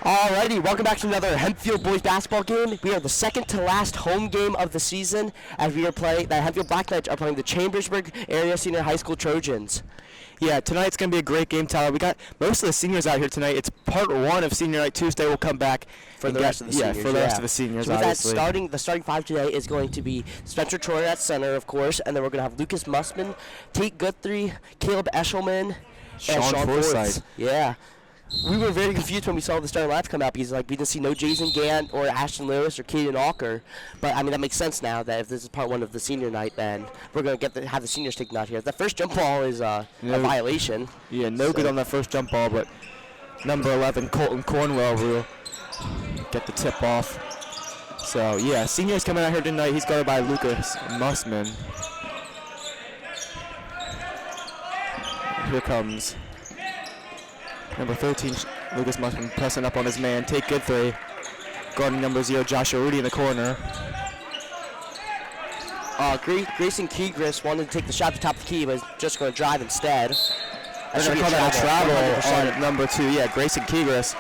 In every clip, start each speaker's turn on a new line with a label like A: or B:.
A: Alrighty, welcome back to another Hempfield boys basketball game. We are the second to last home game of the season as we are playing. The Hempfield Black Knights are playing the Chambersburg Area Senior High School Trojans.
B: Yeah, tonight's going to be a great game, Tyler. We got most of the seniors out here tonight. It's part one of Senior Night. Tuesday we'll come back
A: for the rest of the seniors.
B: Yeah, for the rest of the seniors,
A: so
B: obviously.
A: The starting five today is going to be Spencer Troyer at center, of course, and then we're going to have Lucas Mussman, Tate Guthrie, Caleb Eshelman, and Sean Forsythe. Yeah. We were very confused when we saw the starting lineup come out because we didn't see no Jason Gant or Ashton Lewis or Kaden Alker. But I mean that makes sense now that if this is part one of the senior night, then we're going to have the seniors taken out here. The first jump ball is a violation.
B: Yeah, no good on that first jump ball, but number 11 Colton Cornwell will get the tip off. So yeah, seniors coming out here tonight. He's guarded by Lucas Mussman. Here comes number 13, Lucas Mussman, pressing up on his man. Tate Guthrie, guarding number 0, Joshua Rudy in the corner.
A: Grayson Kegris wanted to take the shot to top the key, but is just going to drive instead.
B: They're going to call that a travel on number 2, yeah, Grayson Kegris.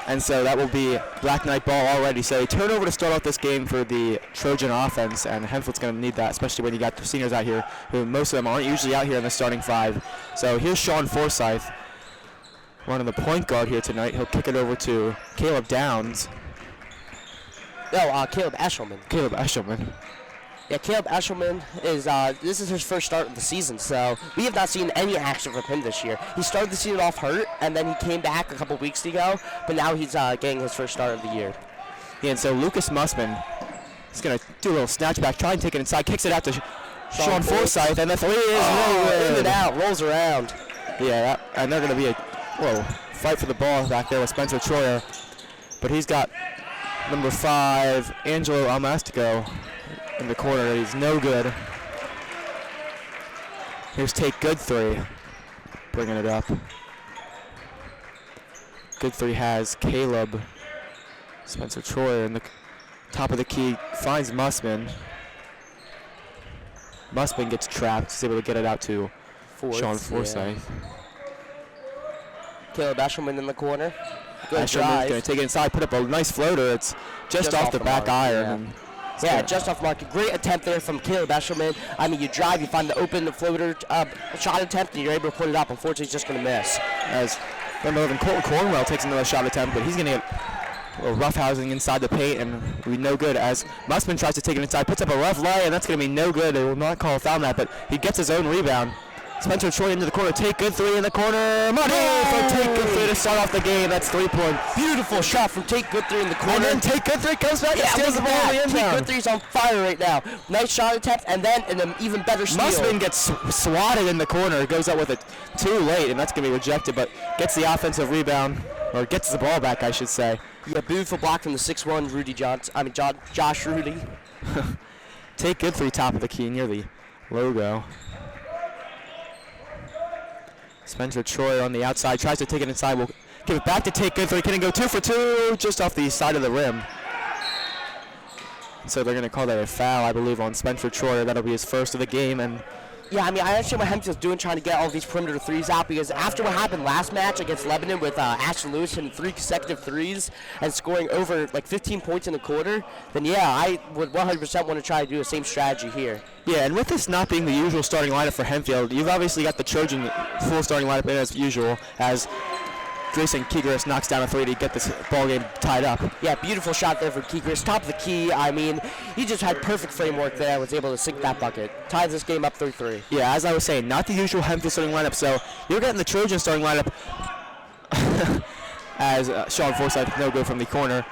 B: And so that will be Black Knight ball already. So a turnover to start off this game for the Trojan offense, and Hempfield's going to need that, especially when you got the seniors out here, who most of them aren't usually out here in the starting five. So here's Sean Forsythe, running the point guard here tonight. He'll kick it over to Caleb Downs.
A: No, Caleb Eshelman.
B: Caleb Eshelman.
A: Yeah, Caleb Eshelman is, this is his first start of the season, so we have not seen any action from him this year. He started the season off hurt, and then he came back a couple weeks ago, but now he's getting his first start of the year.
B: Yeah, and so Lucas Mussman is going to do a little snatch back, try and take it inside, kicks it out to Sean Forsythe, and the three is
A: in and out, rolls around.
B: Yeah, and they're going to be a fight for the ball back there with Spencer Troyer. But he's got number 5, Angelo Almastico, in the corner. He's no good. Here's Tate Guthrie bringing it up. Guthrie has Caleb. Spencer Troyer in the top of the key, finds Mussman. Mussman gets trapped. He's able to get it out to Sean Forsythe.
A: Yeah. Caleb Eshelman in the corner.
B: Eshelman's going to take it inside, put up a nice floater. It's just off the back iron.
A: Yeah, just off mark. Great attempt there from Caleb Eshelman. I mean, you drive, you find the open floater shot attempt, and you're able to put it up. Unfortunately, he's just going to miss.
B: As number 11, Colton Cornwell takes another shot attempt, but he's going to get a little roughhousing inside the paint, and will be no good as Mussman tries to take it inside, puts up a rough lay, and that's going to be no good. They will not call a foul on that, but he gets his own rebound. Spencer Troyer into the corner. Tate Guthrie in the corner. Money for Tate Guthrie to start off the game. That's 3-point.
A: Beautiful shot from Tate Guthrie in the corner.
B: And then Tate Guthrie comes back and steals the ball in the end zone.
A: Tate Guthrie's on fire right now. Nice shot attempt, and then an even better steal.
B: Mussman gets swatted in the corner. Goes up with it too late, and that's going to be rejected, but gets the offensive rebound, or gets the ball back, I should say.
A: Yeah, beautiful block from the 6'1" Josh Rudy.
B: Tate Guthrie top of the key near the logo. Spencer Troyer on the outside, tries to take it inside. We'll give it back to Tate Guthrie. Can he go 2 for 2 just off the side of the rim? So they're going to call that a foul, I believe, on Spencer Troyer. That'll be his first of the game. And
A: yeah, I mean, I understand what Hempfield's doing, trying to get all these perimeter threes out, because after what happened last match against Lebanon with Ashton Lewis hitting 3 consecutive threes and scoring over 15 points in a quarter, then yeah, I would 100% want to try to do the same strategy here.
B: Yeah, and with this not being the usual starting lineup for Hempfield, you've obviously got the Trojan full starting lineup in as usual, as Grayson Kegris knocks down a 3 to get this ball game tied up.
A: Yeah, beautiful shot there for Kegris. Top of the key. I mean, he just had perfect framework there. Was able to sink that bucket. Ties this game up 3-3.
B: Yeah, as I was saying, not the usual Hempfield starting lineup. So you're getting the Trojan starting lineup as Sean Forsythe no good from the corner.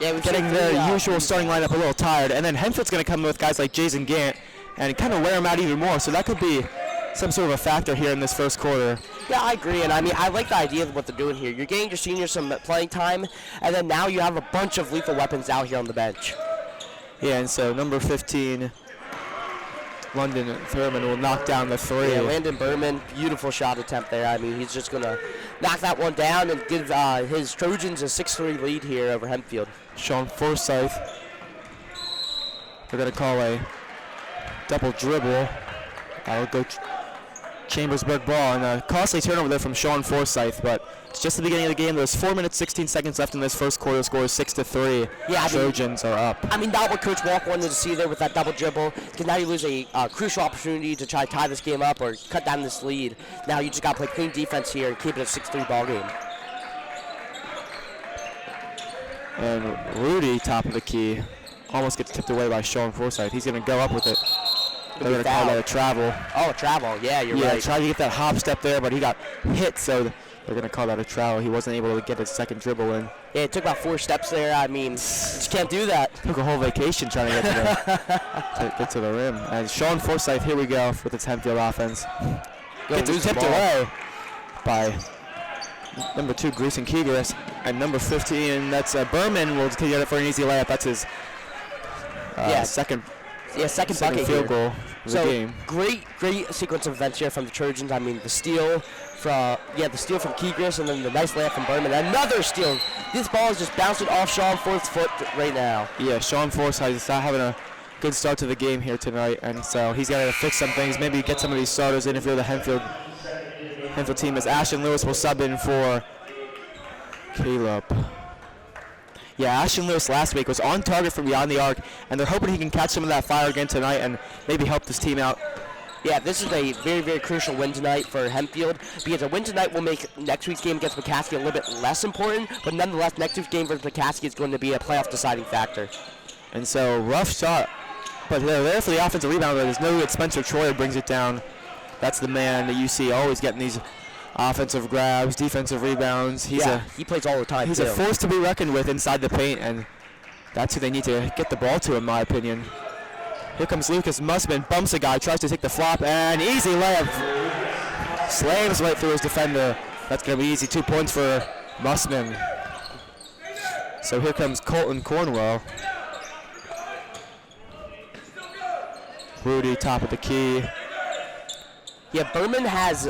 A: Yeah, we're
B: getting their usual starting lineup a little tired, and then Hempfield's going to come with guys like Jason Gant and kind of wear him out even more. So that could be some sort of a factor here in this first quarter.
A: Yeah, I agree, and I mean, I like the idea of what they're doing here. You're getting your seniors some playing time, and then now you have a bunch of lethal weapons out here on the bench.
B: Yeah, and so number 15, London Thurman, will knock down the 3.
A: Yeah, Landon Berman, beautiful shot attempt there. I mean, he's just going to knock that one down and give his Trojans a 6-3 lead here over Hempfield.
B: Sean Forsythe, they're going to call a double dribble. I'll go Chambersburg ball, and a costly turnover there from Sean Forsyth, but it's just the beginning of the game. There's 4 minutes, 16 seconds left in this first quarter. Score is 6-3.
A: Yeah,
B: Trojans are up.
A: I mean, not what Coach Walk wanted to see there with that double dribble, because now you lose a crucial opportunity to try to tie this game up or cut down this lead. Now you just got to play clean defense here and keep it a 6-3 ball game.
B: And Rudy, top of the key, almost gets tipped away by Sean Forsyth. He's going to go up with it. They're going to call that a travel.
A: Oh, a travel. Yeah, you're right.
B: Yeah, tried to get that hop step there, but he got hit, so they're going to call that a travel. He wasn't able to get his second dribble in.
A: Yeah, it took about 4 steps there. I mean, you just can't do that.
B: Took a whole vacation trying to get to the rim. And Sean Forsyth, here we go with his Hempfield offense. Gets tipped away by number 2, Grayson Keegris, and number 15, that's Berman, will get it for an easy layup. That's his second
A: bucket
B: field goal of the game.
A: Great sequence of events here from the Trojans. I mean, the steal from Keegris, and then the nice layup from Berman. Another steal. This ball is just bouncing off Sean Forsyth's foot right now.
B: Yeah, Sean Forsyth is not having a good start to the game here tonight, and so he's got to fix some things. Maybe get some of these starters in if you're the Hempfield team, as Ashton Lewis will sub in for Caleb. Yeah, Ashton Lewis last week was on target from beyond the arc, and they're hoping he can catch some of that fire again tonight and maybe help this team out.
A: Yeah, this is a very, very crucial win tonight for Hempfield, because a win tonight will make next week's game against McCaskey a little bit less important, but nonetheless, next week's game versus McCaskey is going to be a playoff deciding factor.
B: And so, rough shot, but they're there for the offensive rebound, but there's no good. Spencer Troyer brings it down. That's the man that you see always getting these offensive grabs, defensive rebounds.
A: He plays all the time.
B: He's a force to be reckoned with inside the paint, and that's who they need to get the ball to, in my opinion. Here comes Lucas Mussman, bumps a guy, tries to take the flop, and easy layup. Slams right through his defender. That's going to be easy. 2 points for Mussman. So here comes Colton Cornwell. Rudy, top of the key.
A: Yeah, Berman has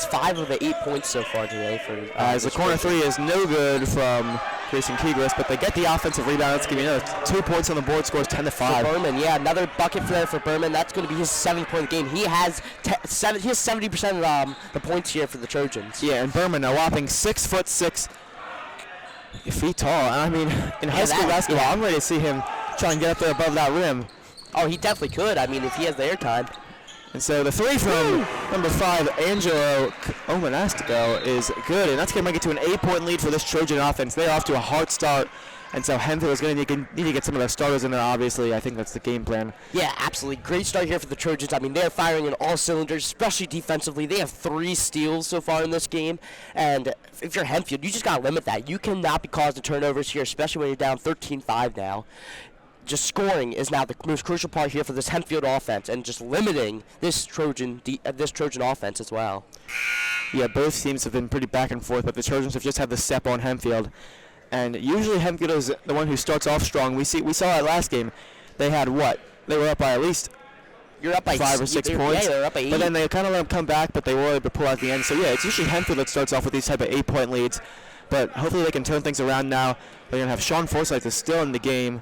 A: 5 of the 8 points so far today.
B: As the corner 3 is no good from Grayson Keegris, but they get the offensive rebound. That's going to be another 2 points on the board. Scores 10-5.
A: For Berman, yeah, another bucket there for Berman. That's going to be his 7th-point game. He has 70% of the points here for the Trojans.
B: Yeah, and Berman, a whopping 6'6" feet tall. I mean, in high school basketball, I'm ready to see him try and get up there above that rim.
A: Oh, he definitely could. I mean, if he has the airtime.
B: And so the 3 from number 5, Angelo Omonastico, is good, and that's going to make it to an 8-point lead for this Trojan offense. They're off to a hard start, and so Hempfield is going to need to get some of their starters in there, obviously. I think that's the game plan.
A: Yeah, absolutely. Great start here for the Trojans. I mean, they're firing in all cylinders, especially defensively. They have 3 steals so far in this game, and if you're Hempfield, you just got to limit that. You cannot be causing turnovers here, especially when you're down 13-5 now. Just scoring is now the most crucial part here for this Hempfield offense, and just limiting this Trojan offense as well.
B: Yeah, both teams have been pretty back and forth, but the Trojans have just had the step on Hempfield. And usually Hempfield is the one who starts off strong. We saw it last game. They had what? They were up by at least 5 or 6 points.
A: Yeah, they're up by 8.
B: But then they kind of let them come back, but they were able to pull out the end. So yeah, it's usually Hempfield that starts off with these type of 8-point leads. But hopefully they can turn things around now. They're going to have Sean Forsyth is still in the game.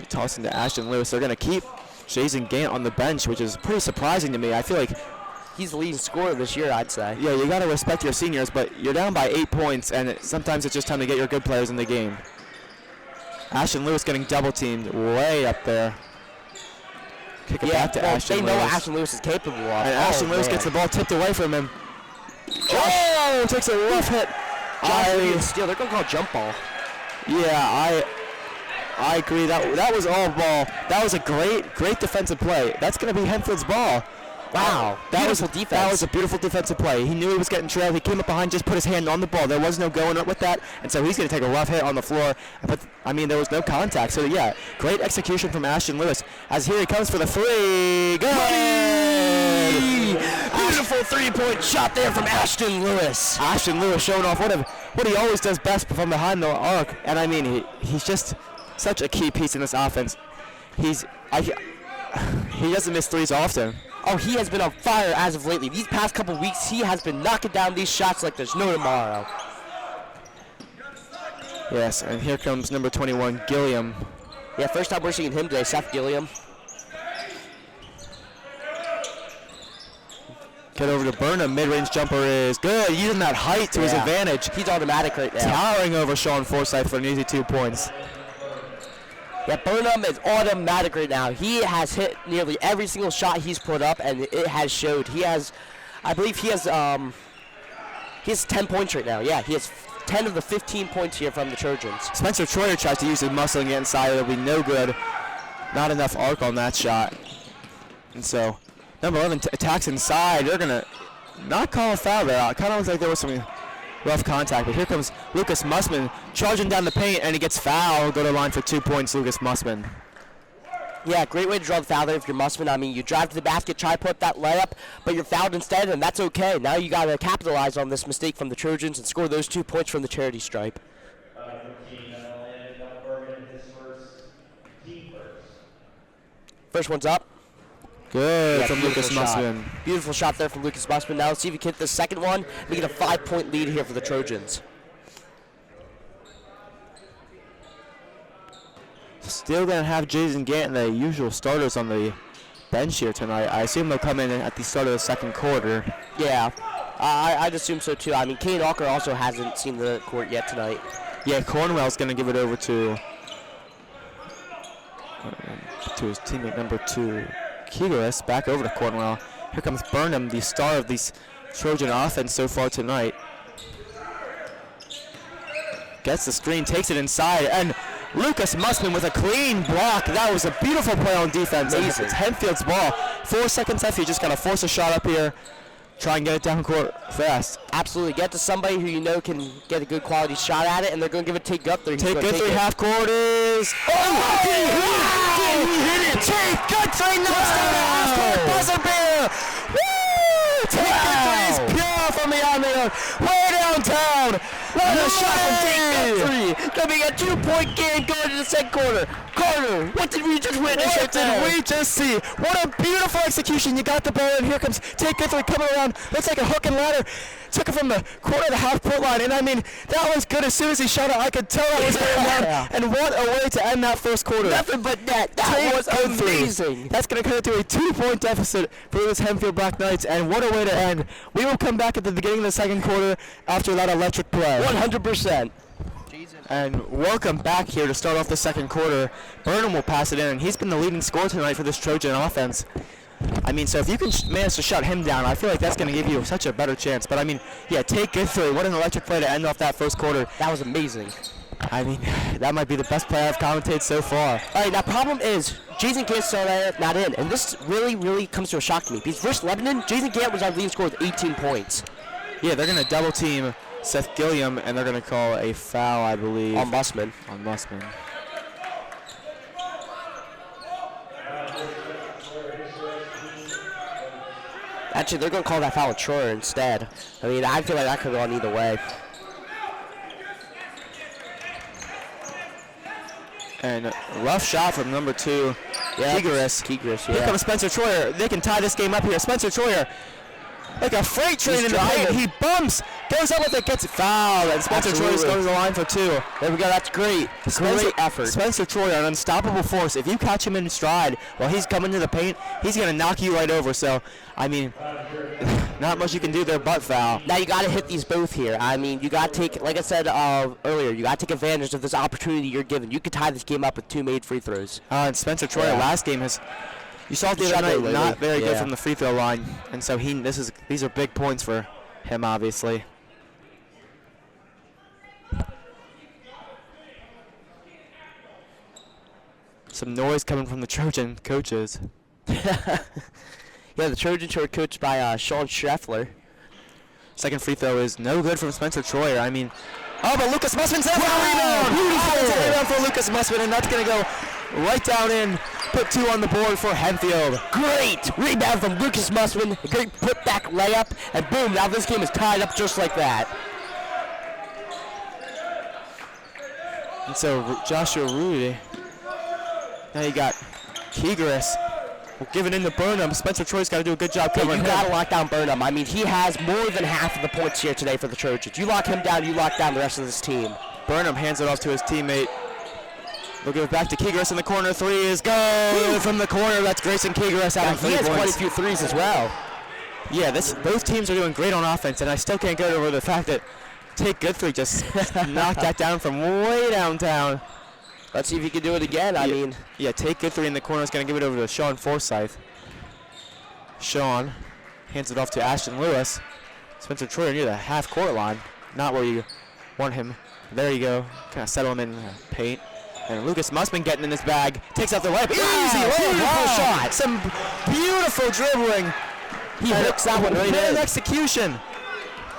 B: Tossing to Ashton Lewis. They're going to keep Jason Gant on the bench, which is pretty surprising to me. I feel like
A: he's the leading scorer this year, I'd say.
B: Yeah, you got to respect your seniors, but you're down by 8 points, and sometimes it's just time to get your good players in the game. Ashton Lewis getting double-teamed way up there. Kick it back to Ashton Lewis.
A: They know what Ashton Lewis is capable of.
B: And Ashton Lewis gets the ball tipped away from him. Takes a rough hit.
A: Steal. They're going to call jump ball.
B: Yeah, I agree. That was all ball. That was a great defensive play. That's going to be Hempfield's ball.
A: Wow,
B: That was a beautiful defensive play. He knew he was getting trailed. He came up behind, just put his hand on the ball. There was no going up with that, and so he's going to take a rough hit on the floor. But I mean, there was no contact. So yeah, great execution from Ashton Lewis. As here he comes for the 3. Good.
A: Beautiful 3-point shot there from Ashton Lewis.
B: Ashton Lewis showing off what he always does best from behind the arc. And I mean, he's just such a key piece in this offense. He doesn't miss threes often.
A: Oh, he has been on fire as of lately. These past couple weeks, he has been knocking down these shots like there's no tomorrow.
B: Yes, and here comes number 21, Gilliam.
A: Yeah, first time we're seeing him today, Seth Gilliam.
B: Get over to Burnham. Mid-range jumper is good. Using that height to his advantage.
A: He's automatic right now.
B: Towering over Sean Forsyth for an easy 2 points.
A: Yeah, Burnham is automatic right now. He has hit nearly every single shot he's put up, and it has showed. He has, I believe he has 10 points right now. Yeah, he has 10 of the 15 points here from the Trojans.
B: Spencer Troyer tries to use his muscle and get inside. It'll be no good. Not enough arc on that shot. And so, number 11 attacks inside. They're going to not call a foul there. It kind of looks like there was some rough contact. But here comes Lucas Mussman charging down the paint, and he gets fouled. Go to the line for 2 points, Lucas Mussman.
A: Yeah, great way to draw the foul there if you're Mussman. I mean, you drive to the basket, try to put up that layup, but you're fouled instead, and that's okay. Now you got to capitalize on this mistake from the Trojans and score those 2 points from the charity stripe. First one's up.
B: Good from Lucas Mussman.
A: Beautiful shot there from Lucas Mussman. Now let's see if he can hit the second one. We get a 5-point lead here for the Trojans.
B: Still going to have Jason Ganton, the usual starters on the bench here tonight. I assume they'll come in at the start of the second quarter.
A: Yeah, I'd assume so too. I mean, Kane Walker also hasn't seen the court yet tonight.
B: Yeah, Cornwell's going to give it over to his teammate number 2, Kigaris. Back over to Cornwell. Here comes Burnham, the star of this Trojan offense so far tonight. Gets the screen, takes it inside, and Lucas Mussman with a clean block. That was a beautiful play on defense. It's Hempfield's ball. 4 seconds left. You just got to force a shot up here. Try and get it down court fast.
A: Absolutely. Get to somebody who you know can get a good quality shot at it, and they're going to give it to Tate Guthrie.
B: Tate Guthrie, half court is. Oh! He hit it! Tate Guthrie knocks down the half court buzzer beater! Woo! Tate Guthrie is pure from the island, way downtown. What a shot from Tate Guthrie!
A: Coming a 2-point game going to the second quarter. Carter, what did we just witness?
B: What did we just see? What a beautiful execution. You got the ball, and here comes Tate Guthrie coming around. Looks like a hook and ladder. Took it from the corner of the half-court line, and I mean, that was good. As soon as he shot it, I could tell it was going down. And what a way to end that first quarter.
A: Nothing but net. That was amazing.
B: That's going to cut it to a 2-point deficit for this Hempfield Black Knights, and what a way to end. We will come back at the beginning of the second quarter after that electric play.
A: 100%.
B: And welcome back here to start off the second quarter. Burnham will pass it in, and he's been the leading scorer tonight for this Trojan offense. I mean, so if you can manage to shut him down, I feel like that's going to give you such a better chance. But I mean, yeah, Tate Guthrie, what an electric play to end off that first quarter.
A: That was amazing.
B: I mean, that might be the best play I've commentated so far.
A: All right, now problem is, Jason Gant's still not in, and this really, really comes to a shock to me. Because versus Lebanon, Jason Gant was our leading scorer with 18 points.
B: Yeah, they're going to double team Seth Gilliam, and they're going to call a foul, I believe.
A: On Mussman.
B: On Mussman.
A: Actually, they're going to call that foul on Troyer instead. I mean, I feel like that could go on either way.
B: And rough shot from number 2, Kigaris. Here comes Spencer Troyer. They can tie this game up here. Spencer Troyer, like a freight train in the paint. He bumps, goes up with it, gets it fouled, and Spencer Troyer goes to the line for 2.
A: There we go. That's great. Great effort.
B: Spencer Troyer, an unstoppable force. If you catch him in stride while he's coming to the paint, he's going to knock you right over. So, I mean, not much you can do there but foul.
A: Now you got to hit these both here. I mean, you got to take, like I said earlier, you got to take advantage of this opportunity you're given. You could tie this game up with 2 made free throws.
B: And Spencer Troyer last game has. You saw the other night, not very good from the free throw line, and so these are big points for him, obviously. Some noise coming from the Trojan coaches.
A: Yeah, the Trojans are coached by Sean Schreffler.
B: Second free throw is no good from Spencer Troyer. I mean, but Lucas Mussman's there for a rebound. Beautiful rebound for Lucas Mussman, and that's going to go right down in. Put 2 on the board for Hempfield.
A: Great rebound from Lucas Mussman. A great put-back layup. And boom, now this game is tied up just like that.
B: And so Joshua Rudy. Now you got Kigaris. We'll give it into Burnham. Spencer Troy's got to do a good job covering him.
A: You got to lock down Burnham. I mean, he has more than half of the points here today for the Trojans. You lock him down, you lock down the rest of this team.
B: Burnham hands it off to his teammate. We'll give it back to Kigaris in the corner. 3 is good from the corner. That's Grayson Kigaris out of 3 points.
A: He has quite a few threes as well.
B: Yeah, both teams are doing great on offense, and I still can't get over the fact that Tate Guthrie just knocked that down from way downtown.
A: Let's see if he can do it again. I mean,
B: yeah, Tate Guthrie in the corner is going to give it over to Sean Forsyth. Sean hands it off to Ashton Lewis. Spencer Troyer near the half-court line, not where you want him. There you go, kind of settle him in the paint. And Lucas Mussman getting in his bag, takes out the layup. Easy, beautiful shot. Some beautiful dribbling.
A: He hooks that one right in.
B: Execution.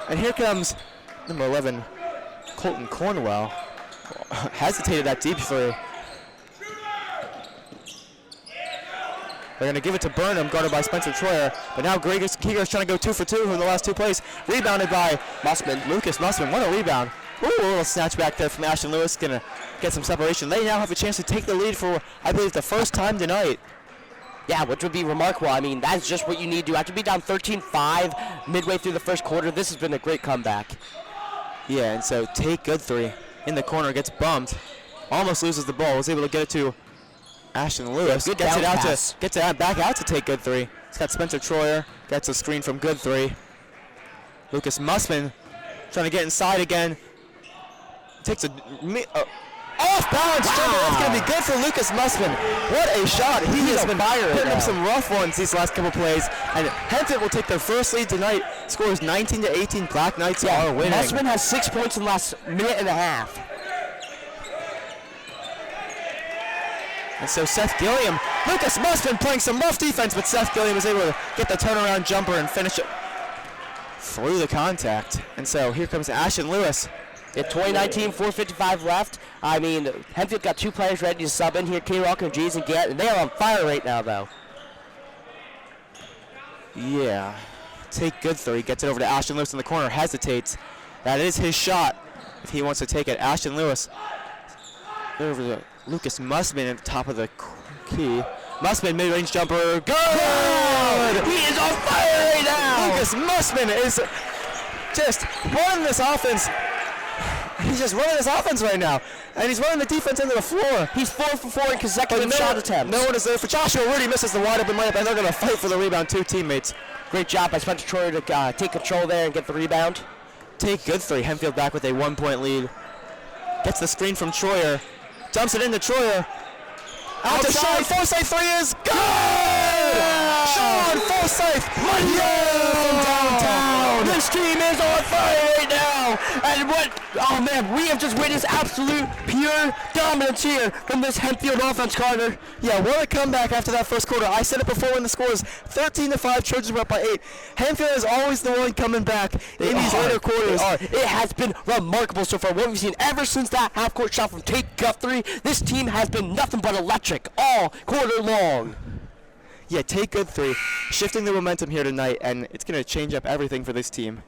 B: And here comes number 11, Colton Cornwell. Hesitated that deep three. They're going to give it to Burnham, guarded by Spencer Troyer. But now Grayson Keeger is trying to go 2 for 2 in the last 2 plays. Rebounded by
A: Mussman.
B: Lucas Mussman. What a rebound. Ooh, a little snatch back there from Ashton Lewis. Going to get some separation. They now have a chance to take the lead for, I believe, the first time tonight.
A: Yeah, which would be remarkable. I mean, that's just what you need to do. After being down 13-5 midway through the first quarter, this has been a great comeback.
B: Yeah, and so Tate Guthrie in the corner gets bumped. Almost loses the ball. Was able to get it to Ashton Lewis.
A: Good
B: gets it
A: pass.
B: back out to Tate Guthrie. It's got Spencer Troyer. Gets a screen from Guthrie. Lucas Mussman trying to get inside again. Takes a off-balance jumper. That's going to be good for Lucas Mussman. What a shot. He has been putting up some rough ones these last couple plays. And Hempfield will take their first lead tonight. Scores 19-18. Black Knights are winning.
A: Mussman has 6 points in the last minute and a half.
B: And so Seth Gilliam, Lucas Mussman playing some rough defense, but Seth Gilliam was able to get the turnaround jumper and finish it through the contact. And so here comes Ashton Lewis.
A: At 2019, 4:55 left. I mean, Hempfield got 2 players ready to sub in here, K-Rock and Jason Gant, and they are on fire right now, though.
B: Yeah. Tate Guthrie gets it over to Ashton Lewis in the corner, hesitates. That is his shot if he wants to take it. Ashton Lewis over to Lucas Mussman at the top of the key. Mussman mid-range jumper, good!
A: He is on fire right now!
B: Lucas Mussman is just running this offense. He's just running this offense right now, and he's running the defense into the floor.
A: He's 4 for 4 in consecutive shot attempts.
B: No one is there for Joshua Rudy. Misses the wide open layup, and they're going to fight for the rebound. 2 teammates.
A: Great job by Spencer Troyer to take control there and get the rebound.
B: Tate Guthrie. Hempfield back with a 1-point lead. Gets the screen from Troyer. Dumps it into Troyer. Out to Sean Forsyth. 3 is good! Sean Forsyth! From downtown!
A: This team is on fire right now! And oh man, we have just witnessed absolute pure dominance here from this Hempfield offense, Carter.
B: Yeah, what a comeback after that first quarter. I said it before when the score was 13-5, Trojans were up by 8. Hempfield is always the one coming back in these later quarters.
A: It has been remarkable so far. What we've seen ever since that half-court shot from Tate Guthrie, this team has been nothing but electric all quarter long.
B: Yeah, Tate Guthrie shifting the momentum here tonight, and it's going to change up everything for this team.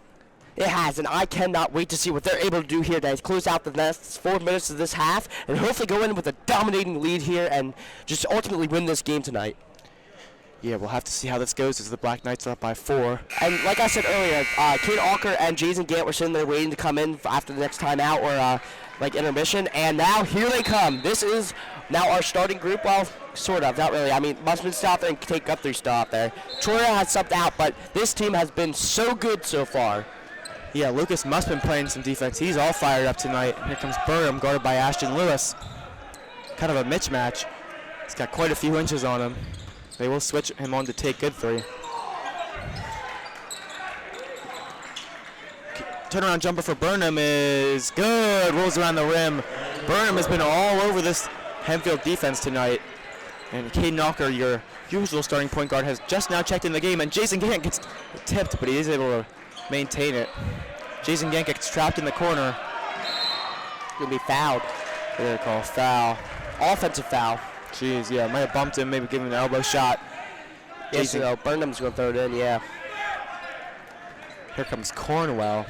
A: It has, and I cannot wait to see what they're able to do here to close out the next 4 minutes of this half and hopefully go in with a dominating lead here and just ultimately win this game tonight.
B: Yeah, we'll have to see how this goes as the Black Knights are up by 4.
A: And like I said earlier, Kate Alker and Jason Gant were sitting there waiting to come in after the next timeout or intermission, and now here they come. This is now our starting group. Well, sort of, not really. I mean, Mussman's still out there and Tate Guthrie's still out there. Troyer has subbed out, but this team has been so good so far.
B: Yeah, Lucas Mussman playing some defense. He's all fired up tonight. Here comes Burnham, guarded by Ashton Lewis. Kind of a mismatch. He's got quite a few inches on him. They will switch him on to Tate Guthrie. Turnaround jumper for Burnham is good. Rolls around the rim. Burnham has been all over this Hempfield defense tonight. And Caden Alker, your usual starting point guard, has just now checked in the game. And Jason Gant gets tipped, but he is able to maintain it. Jason Gant gets trapped in the corner.
A: Gonna be fouled.
B: They're gonna call foul.
A: Offensive foul.
B: Jeez, yeah, might have bumped him, maybe give him an elbow shot.
A: Yes, Burnham's gonna throw it in, yeah.
B: Here comes Cornwell.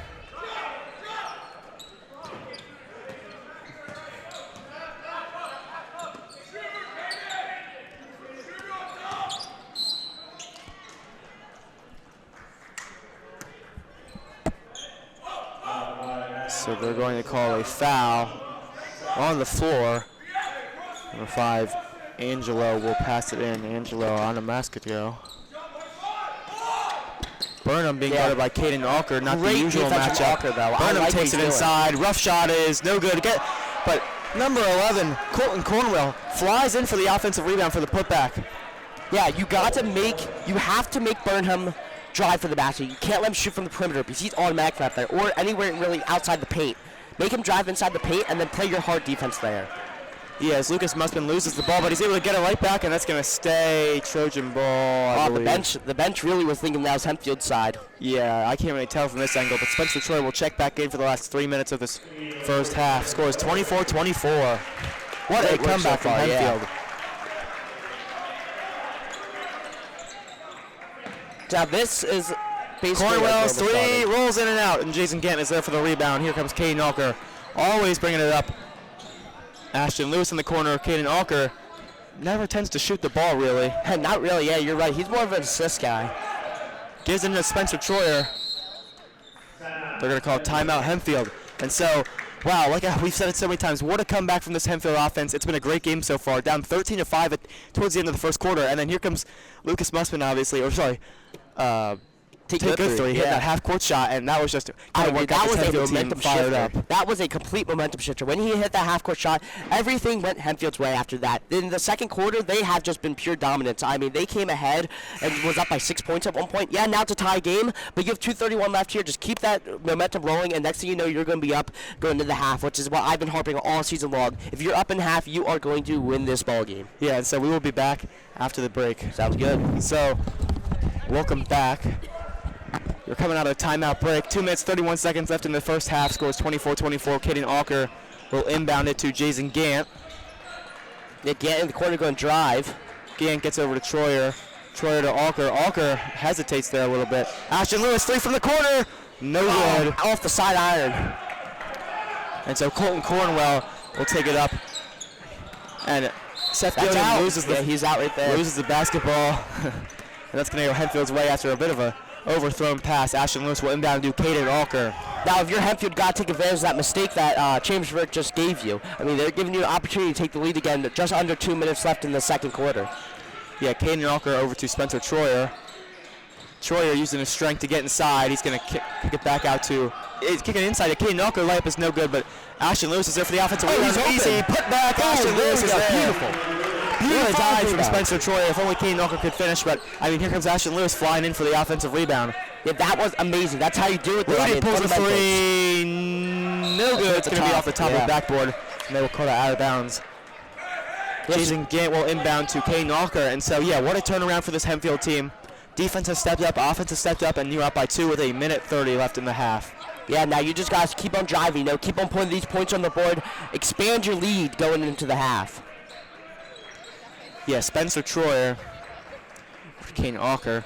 B: So they're going to call a foul on the floor. Number 5, Angelo will pass it in. Angelo on a Mascotgo. Burnham being guarded by Caden Alker, not
A: Great
B: the usual
A: defense from
B: matchup.
A: Alker, though.
B: Burnham
A: like
B: takes it inside. Rough shot is no good. But number 11, Colton Cornwell, flies in for the offensive rebound for the putback.
A: Yeah, you have to make Burnham drive for the basket. You can't let him shoot from the perimeter because he's automatic up there, or anywhere really outside the paint. Make him drive inside the paint and then play your hard defense there.
B: Yes, Lucas Musman loses the ball, but he's able to get it right back, and that's going to stay Trojan ball. I believe.
A: The bench really was thinking that was Hempfield's side.
B: Yeah, I can't really tell from this angle, but Spencer Troy will check back in for the last 3 minutes of this first half. Scores 24-24. What a comeback from Hempfield.
A: Now this is basically
B: Cornwell's three, rolls in and out, and Jason Gant is there for the rebound. Here comes Caden Alker, always bringing it up. Ashton Lewis in the corner. Caden Alker never tends to shoot the ball, really.
A: Not really, yeah, you're right. He's more of an assist guy.
B: Gives it to Spencer Troyer. They're going to call timeout Hempfield. And so, wow, like we've said it so many times, what a comeback from this Hempfield offense. It's been a great game so far. Down 13-5 towards the end of the first quarter. And then here comes Lucas Musman, obviously. Or, sorry, Take good three. He hit that half-court shot, and that was just
A: that was a momentum shifter. That was a complete momentum shifter. When he hit that half-court shot, everything went Hempfield's way after that. In the second quarter, they have just been pure dominance. I mean, they came ahead and was up by 6 points at one point. Yeah, now it's a tie game, but you have 2:31 left here. Just keep that momentum rolling, and next thing you know, you're going to be up going into the half, which is what I've been harping on all season long. If you're up in half, you are going to win this ball game.
B: Yeah, and so we will be back after the break.
A: Sounds good.
B: So, welcome back. We're coming out of a timeout break. 2 minutes, 31 seconds left in the first half. Scores 24-24. Caden Alker will inbound it to Jason Gant.
A: Gant in the corner going to drive.
B: Gant gets over to Troyer. Troyer to Alker. Alker hesitates there a little bit. Ashton Lewis, three from the corner. No good.
A: Off the side iron.
B: And so Colton Cornwell will take it up. And Seth Gilliam loses
A: he's out right there.
B: Loses the basketball. And that's going to go Hempfield's way after a bit of a overthrown pass. Ashton Lewis will inbound to Caden Alker.
A: Now, if you're Hempfield, got to take advantage of that mistake that Chambersburg just gave you. I mean, they're giving you an opportunity to take the lead again. Just under 2 minutes left in the second quarter.
B: Yeah, Caden Alker over to Spencer Troyer. Troyer using his strength to get inside. He's going to kick it back out to. He's kicking inside. Caden Alker layup is no good, but Ashton Lewis is there for the offensive rebound.
A: He's easy.
B: Put back. Ashton Lewis is there.
A: Beautiful.
B: What a dive from Spencer Troyer. If only Caden Alker could finish, but I mean, here comes Ashton Lewis flying in for the offensive rebound.
A: Yeah, that was amazing. That's how you do it.
B: Rudy pulls a three. No good. It's going to be off the top of the backboard, and they will call that out of bounds. Jason Gant will inbound to Caden Alker, and so yeah, what a turnaround for this Hempfield team. Defense has stepped up, offense has stepped up, and you're up by 2 with 1:30 left in the half.
A: Yeah, now you just guys keep on driving. Keep on putting these points on the board. Expand your lead going into the half.
B: Yeah, Spencer Troyer, Caden Alker.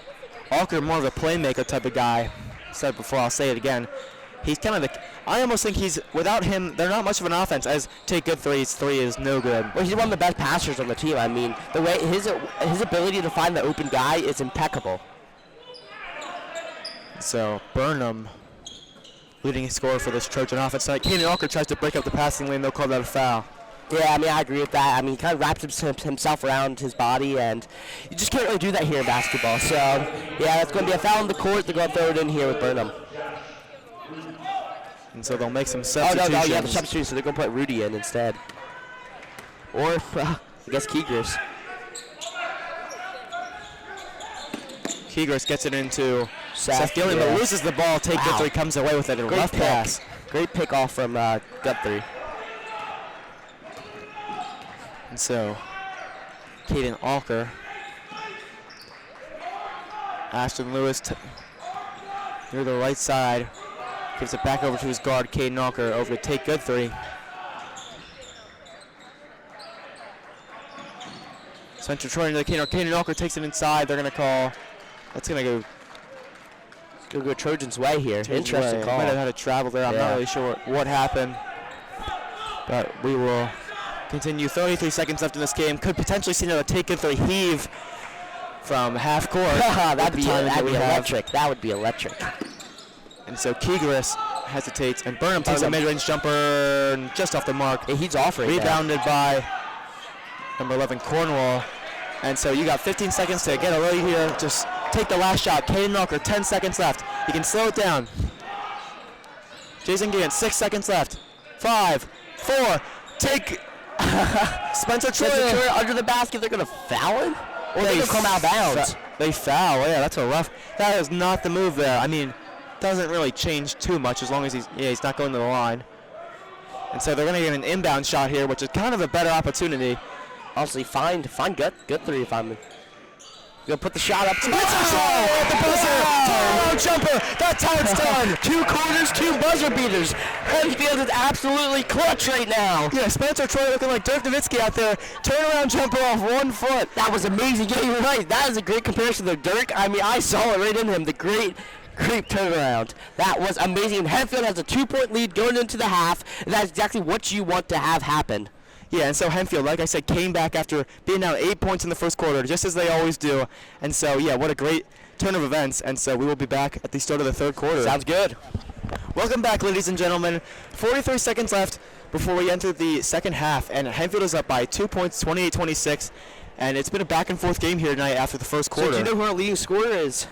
B: Alker more of a playmaker type of guy. Said it before, I'll say it again. He's kind of I almost think without him, they're not much of an offense, as take good threes. Three is no good.
A: Well, he's one of the best passers on the team. I mean, the way his ability to find the open guy is impeccable.
B: So, Burnham leading scorer for this Trojan offense tonight. Caden Alker tries to break up the passing lane. They'll call that a foul.
A: Yeah, I mean, I agree with that. I mean, he kind of wraps himself around his body, and you just can't really do that here in basketball. So, yeah, it's going to be a foul in the court. They're going to throw it in here with Burnham.
B: And so they'll make some substitutions.
A: Oh, no, yeah, the substitution, so they're going to put Rudy in instead. Or, I guess Kegers.
B: Kegers gets it into Seth Gilliam, but loses the ball. Take good three, comes away with it. A rough pass.
A: Great pick off from Guthrie.
B: And so, Caden Alker. Ashton Lewis near the right side. Gives it back over to his guard, Caden Alker, over to take good three. Spencer Troyer into the Caden Alker takes it inside. They're going to call. That's going to
A: go Trojans' way here. Interesting call.
B: Might have had to travel there. I'm not really sure what happened. But we will continue. 33 seconds left in this game. Could potentially see another take good three heave from half court.
A: That'd be electric. That would be electric.
B: And so Kegris hesitates, and Burnham takes a mid-range jumper just off the mark.
A: Yeah, he's off right
B: Rebounded by number 11, Cornwall. And so you got 15 seconds to get a lead here. Just take the last shot. Caden Walker, 10 seconds left. He can slow it down. Jason Gant, 6 seconds left. 5, 4, take Spencer Troyer
A: under the basket. They're going to foul him? Or they're going to come out of bounds?
B: They foul. Yeah, that's a rough. That is not the move there. I mean, doesn't really change too much as long as he's not going to the line. And so they're going to get an inbound shot here, which is kind of a better opportunity.
A: Honestly, fine good three if I'm going to put the shot up.
B: At the buzzer. Turnaround jumper. That's how it's done.
A: 2 corners, 2 buzzer beaters. Hempfield is absolutely clutch right now.
B: Yeah, Spencer Troy looking like Dirk Nowitzki out there. Turnaround jumper off 1 foot.
A: That was amazing. Yeah, you're right. That is a great comparison to Dirk. I mean, I saw it right in him. The great turnaround. That was amazing. Hempfield has a 2-point lead going into the half, and that's exactly what you want to have happen.
B: Yeah, and so Hempfield, like I said, came back after being down 8 points in the first quarter, just as they always do. And so, yeah, what a great turn of events. And so we will be back at the start of the third quarter.
A: Sounds good.
B: Welcome back, ladies and gentlemen. 43 seconds left before we enter the second half, and Hempfield is up by 2 points, 28-26. And it's been a back-and-forth game here tonight after the first quarter.
A: So do you know who our leading scorer is?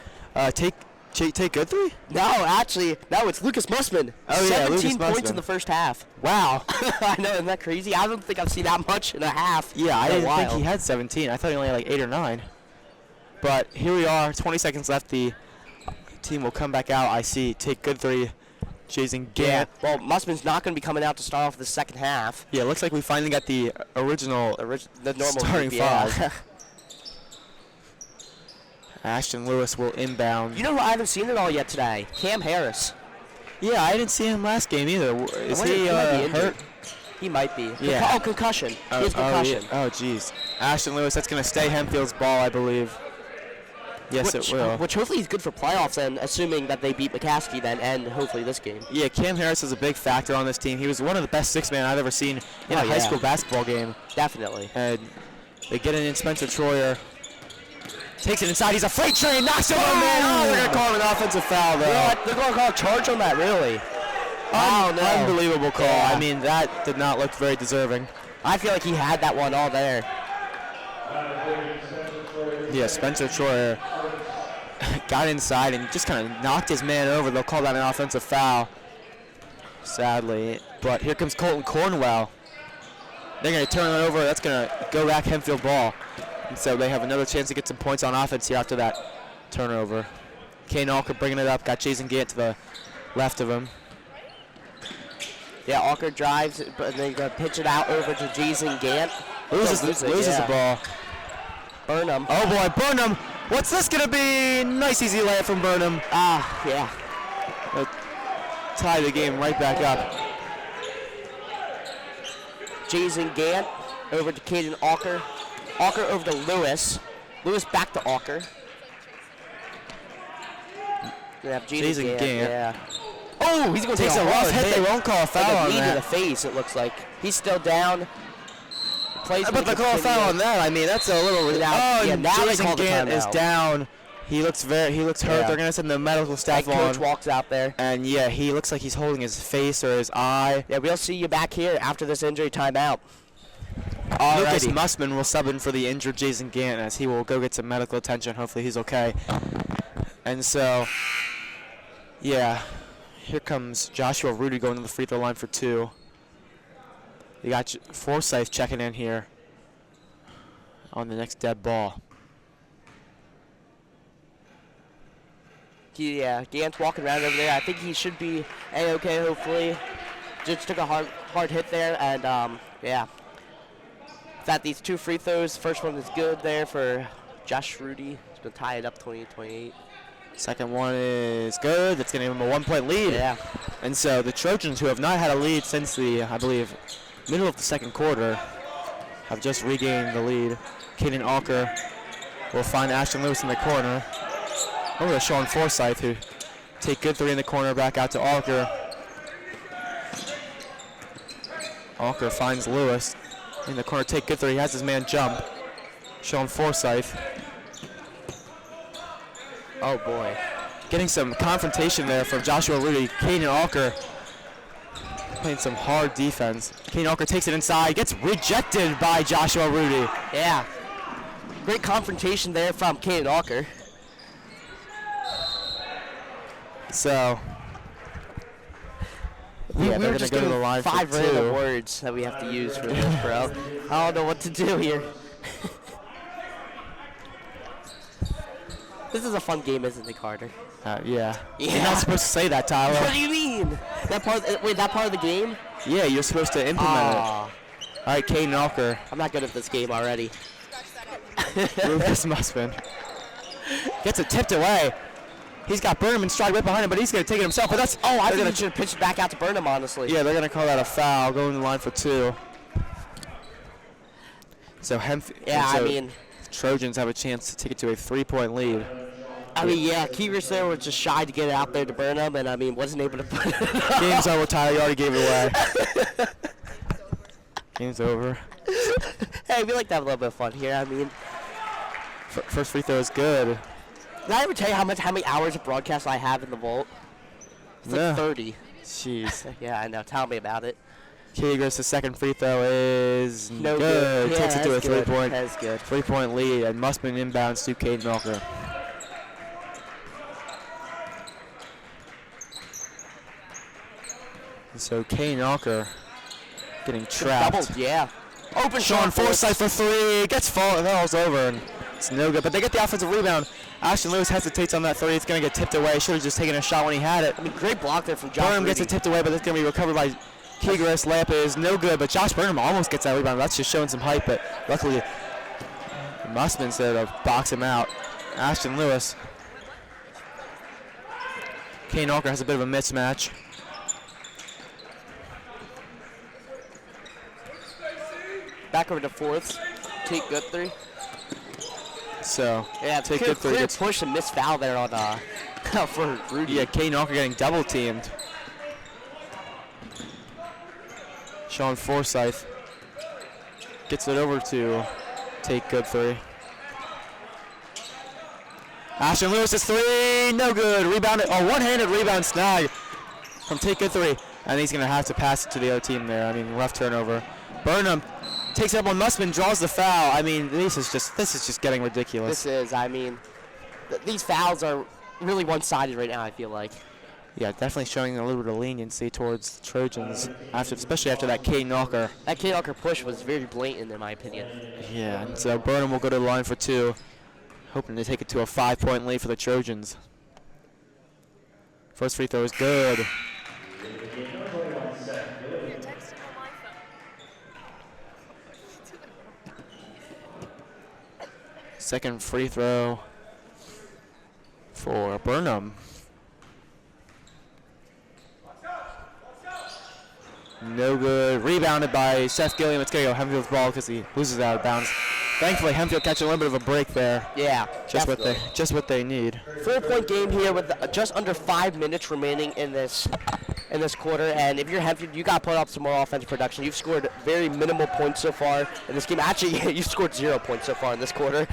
B: Take good three?
A: No, actually, no, it's Lucas Mussman.
B: Oh, yeah,
A: 17 points in the first half.
B: Wow.
A: I know, isn't that crazy? I don't think I've seen that much in a half.
B: Yeah, I didn't think he had 17. I thought he only had like 8 or 9. But here we are, 20 seconds left. The team will come back out. I see take good three, Jason Gant.
A: Well, Mussman's not going to be coming out to start off the second half.
B: Yeah, it looks like we finally got the normal starting five. Ashton Lewis will inbound.
A: You know who I haven't seen it all yet today? Cam Harris.
B: Yeah, I didn't see him last game either. Is he hurt?
A: He might be.
B: Yeah.
A: Concussion. He has concussion.
B: Oh, jeez. Ashton Lewis, that's going to stay Hempfield's ball, I believe. Yes, it will.
A: Which hopefully is good for playoffs, and assuming that they beat McCaskey then, and hopefully this game.
B: Yeah, Cam Harris is a big factor on this team. He was one of the best six-man I've ever seen in a high school basketball game.
A: Definitely.
B: And they get in Spencer Troyer. Takes it inside. He's a freight train. Knocks him on, man. Oh, they're going to call an offensive foul, though.
A: They're going to call a charge on that, really.
B: Unbelievable call.
A: Yeah.
B: I mean, that did not look very deserving.
A: I feel like he had that one all there.
B: Yeah, Spencer Troyer got inside and just kind of knocked his man over. They'll call that an offensive foul, sadly. But here comes Colton Cornwell. They're going to turn it over. That's going to go back Hempfield ball. And so they have another chance to get some points on offense here after that turnover. Kane Alker bringing it up. Got Jason Gant to the left of him.
A: Yeah, Alker drives, but they're going to pitch it out over to Jason Gant.
B: Loses the ball.
A: Burnham.
B: Oh, boy, Burnham. What's this going to be? Nice, easy layup from Burnham.
A: Yeah.
B: They'll tie the game right back up.
A: Jason Gant over to Caden Alker. Alker over to Lewis. Lewis back to Alker. We have Jason Gant. Yeah. Oh, he's going to take a rough hit.
B: They won't call a foul on
A: knee
B: that.
A: to the face, it looks like. He's still down.
B: But they call a foul on that. I mean, that's a little.
A: Now
B: Jason Gant is down. He looks hurt.
A: Yeah.
B: They're going to send the medical staff on.
A: Coach walks out there.
B: And yeah, he looks like he's holding his face or his eye.
A: Yeah, we'll see you back here after this injury timeout.
B: Lucas Mussman will sub in for the injured Jason Gant as he will go get some medical attention. Hopefully he's okay. And so, yeah, here comes Joshua Rudy going to the free throw line for 2. You got Forsyth checking in here on the next dead ball.
A: Yeah, Gant's walking around over there. I think he should be A-okay, hopefully. Just took a hard hit there, and yeah. Got these 2 free throws. First one is good there for Josh Rudy. He's going to tie it up 28-28.
B: Second one is good. That's going to give him a 1-point lead.
A: Yeah.
B: And so the Trojans, who have not had a lead since the, I believe, middle of the second quarter, have just regained the lead. Caden Alker will find Ashton Lewis in the corner. Over to Sean Forsyth, who take good 3 in the corner, back out to Alker. Alker finds Lewis in the corner, take good 3. He has his man jump. Sean Forsyth. Oh boy. Getting some confrontation there from Joshua Rudy. Caden Alker playing some hard defense. Caden Alker takes it inside, gets rejected by Joshua Rudy.
A: Yeah. Great confrontation there from Caden Alker.
B: So,
A: Yeah,
B: they're
A: we're just
B: going to go to the line for
A: 5
B: 2.
A: random words that we have to use for this, bro. I don't know what to do here. This is a fun game, isn't it, Carter?
B: Yeah.
A: Yeah.
B: You're not supposed to say that, Tyler.
A: What do you mean? That part of the game?
B: Yeah, you're supposed to implement it. All right, Kane Knocker.
A: I'm not good at this game already.
B: Rufus Musman gets it tipped away. He's got Burnham in stride right behind him, but he's going to take it himself. But that's
A: I think he should have pitched it back out to Burnham, honestly.
B: Yeah, they're going to call that a foul, going to the line for 2. So Hempfield.
A: Yeah, I mean,
B: Trojans have a chance to take it to a 3-point lead.
A: I mean, yeah, Kegers there was just shy to get it out there to Burnham, and I mean, wasn't able to put it up.
B: Game's over, Tyler. You already gave it away. Game's over.
A: Hey, we like to have a little bit of fun here. I mean,
B: first free throw is good.
A: did I ever tell you how many hours of broadcast I have in the vault? It's like 30.
B: Jeez.
A: Yeah, I know. Tell me about it.
B: Kegers, the second free throw is
A: no good. Yeah,
B: takes it to a 3-point.
A: That's good.
B: 3-point lead, and Musman inbounds to Kate Milker. So Kane Knocker getting trapped.
A: Doubled, yeah. Open
B: Sean Forsythe for 3. Gets falls over, and it's no good. But they get the offensive rebound. Ashton Lewis hesitates on that 3. It's going to get tipped away. Should have just taken a shot when he had it.
A: I mean, great block there from Josh
B: Burnham gets it tipped away, but it's going to be recovered by Kegers. Layup is no good, but Josh Burnham almost gets that rebound. That's just showing some height, but luckily Musman said to box him out. Ashton Lewis. Kane Knocker has a bit of a mismatch.
A: Back over to fourths. Take good 3.
B: So,
A: yeah,
B: take
A: good 3.
B: Clear
A: push and miss foul there on for Rudy.
B: Yeah, Kane Knocker getting double teamed. Sean Forsythe gets it over to take good 3. Ashton Lewis is 3, no good. Rebounded, one-handed rebound snag from take good 3, and he's gonna have to pass it to the other team there. I mean, left turnover. Burnham takes it up on Musman, draws the foul. I mean, this is just getting ridiculous.
A: This is, I mean, these fouls are really one-sided right now, I feel like.
B: Yeah, definitely showing a little bit of leniency towards the Trojans, especially after that Kane Knocker.
A: That Kane Knocker push was very blatant, in my opinion.
B: Yeah, and so Burnham will go to the line for 2, hoping to take it to a 5-point lead for the Trojans. First free throw is good. Second free throw for Burnham. No good. Rebounded by Seth Gilliam. It's going to go Hempfield's ball because he loses out of bounds. Thankfully, Hempfield catching a little bit of a break there.
A: Yeah,
B: just what they need.
A: 4-point game here with just under 5 minutes remaining in this quarter. And if you're Hempfield, you got to put up some more offensive production. You've scored very minimal points so far in this game. Actually, you've scored 0 points so far in this quarter.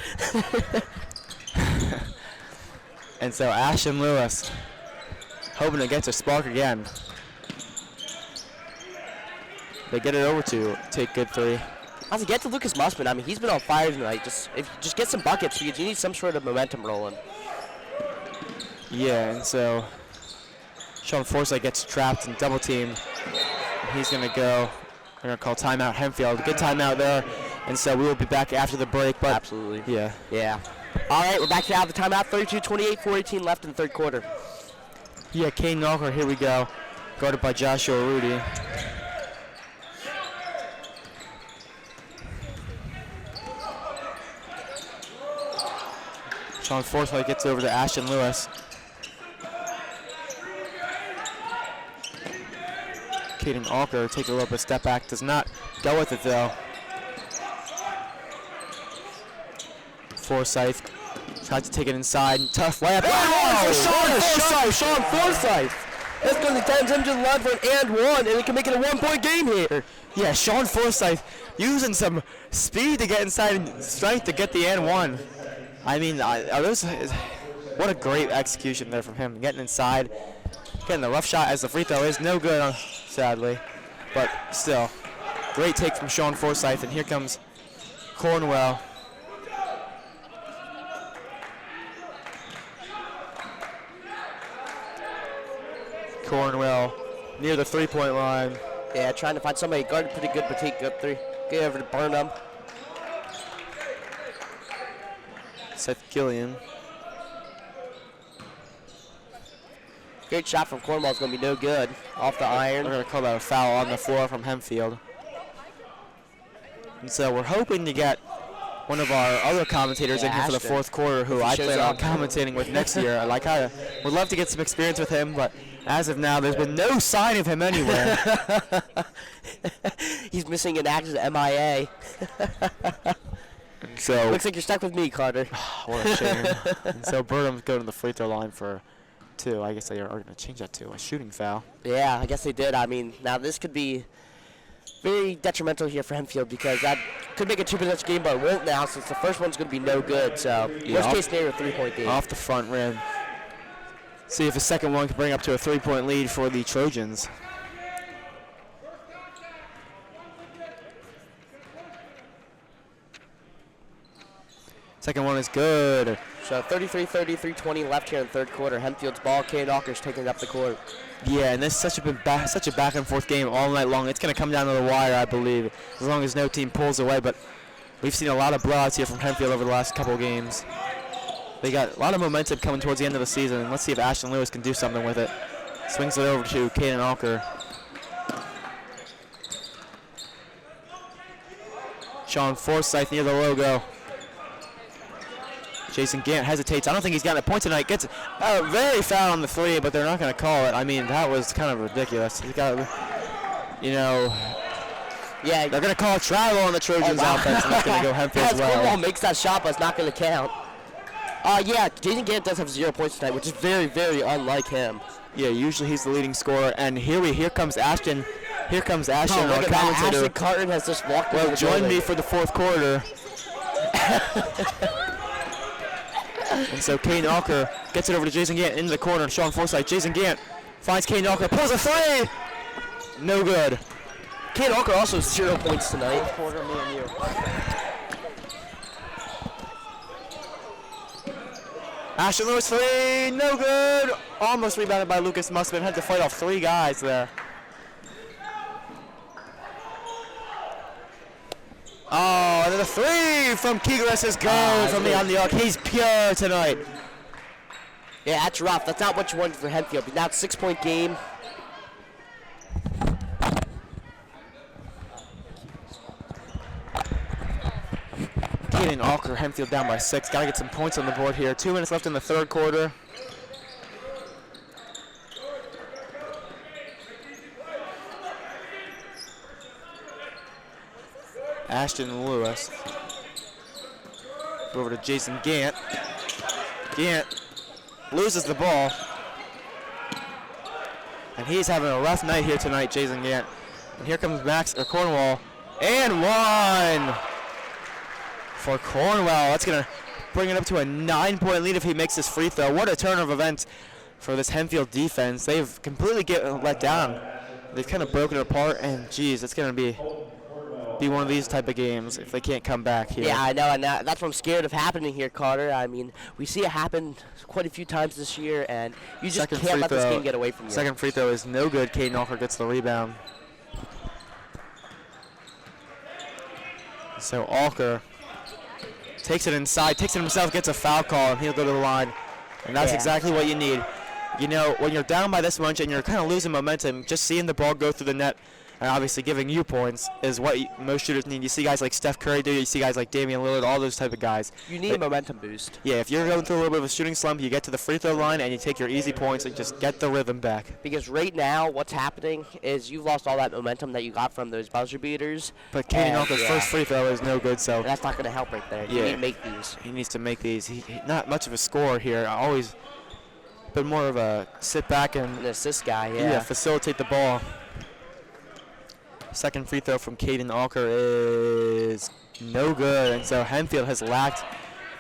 B: And so Ashton Lewis hoping to get to spark again. They get it over to take good 3.
A: As get to Lucas Musman, I mean, he's been on fire tonight. Just get some buckets because you need some sort of momentum rolling.
B: Yeah, and so Sean Forsythe gets trapped and double teamed. He's going to go. They're going to call timeout Hempfield. Good timeout there. And so we will be back after the break. But
A: absolutely.
B: Yeah.
A: Yeah. All right, we're back to the timeout. 32-28, 4:18 left in the third quarter.
B: Yeah, Kane Knocker, here we go. Guarded by Joshua Rudy. Sean Forsythe gets over to Ashton Lewis. Caden Alker takes a little bit of step back, does not go with it though. Forsythe tried to take it inside, tough layup.
A: Oh, Sean Forsythe. That's going to turn him to the line for an and 1, and he can make it a 1-point game here.
B: Yeah, Sean Forsythe using some speed to get inside and strength to get the and 1. I mean, what a great execution there from him. Getting inside, getting the rough shot as the free throw is no good, sadly. But still, great take from Sean Forsythe, and here comes Cornwell. Cornwell near the three-point line.
A: Yeah, trying to find somebody guarded pretty good, but take good three. Get over to Burnham.
B: Seth Gilliam.
A: Great shot from Cornwell. Is going to be no good. Off the iron.
B: We're going to call that a foul on the floor from Hempfield. And so we're hoping to get one of our other commentators in here for the fourth quarter, who I plan on commentating with next year. I would love to get some experience with him, but as of now, there's been no sign of him anywhere.
A: He's missing in action, MIA.
B: So
A: looks like you're stuck with me, Carter.
B: What a shame. And so Burnham's going to the free throw line for 2. I guess they are going to change that to a shooting foul.
A: Yeah, I guess they did. I mean, now this could be very detrimental here for Hempfield, because that could make a 2-possession game, but it won't now, since the first one's going to be no good. So worst case scenario, 3-point game.
B: Off the front rim. See if the second one can bring up to a 3-point lead for the Trojans. Second one is good.
A: So 33-20 left here in the third quarter. Hempfield's ball. Kane Walker's taking up the court.
B: Yeah, and this is such a back and forth game all night long. It's going to come down to the wire, I believe, as long as no team pulls away. But we've seen a lot of blowouts here from Hempfield over the last couple games. They got a lot of momentum coming towards the end of the season. Let's see if Ashton Lewis can do something with it. Swings it over to Caden Alker. Sean Forsyth near the logo. Jason Gant hesitates. I don't think he's gotten a point tonight. Gets a very foul on the 3, but they're not going to call it. I mean, that was kind of ridiculous. He's got, yeah, they're going to call travel on the Trojans offense, and that's going to go Hempfield as well.
A: Cornwall makes that shot, but it's not going to count. Yeah, Jason Gant does have 0 points tonight, which is very, very unlike him.
B: Yeah, usually he's the leading scorer, and here comes Ashton. Here comes Ashton.
A: Oh, look at that. Ashton Cartin has just walked
B: in. Well, join me for the fourth quarter. And so Kane Alker gets it over to Jason Gant into the corner. Sean Forsyth. Jason Gant finds Kane Alker. Pulls a 3. No good.
A: Kane Alker also 0 points tonight.
B: Quarter, me and you. Ashton Lewis 3. No good. Almost rebounded by Lucas Mussman. Had to fight off 3 guys there. Oh, and then a 3 from Kigris is good from beyond the arc. He's pure tonight.
A: Yeah, that's rough. That's not what you wanted for Hempfield. But now it's 6-point game.
B: Caden Alker, Hempfield down by 6. Got to get some points on the board here. 2 minutes left in the third quarter. Ashton Lewis. Over to Jason Gant. Gant loses the ball. And he's having a rough night here tonight, Jason Gant. And here comes Cornwall. And 1 for Cornwell. That's going to bring it up to a 9-point lead if he makes this free throw. What a turn of events for this Hempfield defense. They've completely let down. They've kind of broken it apart, and geez, it's going to be one of these type of games if they can't come back here.
A: Yeah, I know, and that's what I'm scared of happening here, Carter. I mean, we see it happen quite a few times this year, and you just can't let this game get away from you.
B: Second free throw is no good. Caden Alker gets the rebound. So Alker takes it inside, takes it himself, gets a foul call, and he'll go to the line. And that's exactly what you need. You know, when you're down by this much and you're kind of losing momentum, just seeing the ball go through the net and obviously giving you points is what most shooters need. You see guys like Steph Curry do, you see guys like Damian Lillard, all those type of guys.
A: You need a momentum boost.
B: Yeah, if you're going through a little bit of a shooting slump, you get to the free throw line and you take your easy points and just get the rhythm back.
A: Because right now, what's happening is you've lost all that momentum that you got from those buzzer beaters.
B: But Caden Alker's first free throw is no good, so
A: that's not going to help right there. You need to make these.
B: He needs to make these. He not much of a scorer here. Always been more of a sit back and
A: an assist guy. Yeah,
B: facilitate the ball. Second free throw from Caden Alker is no good, and so Hempfield has lacked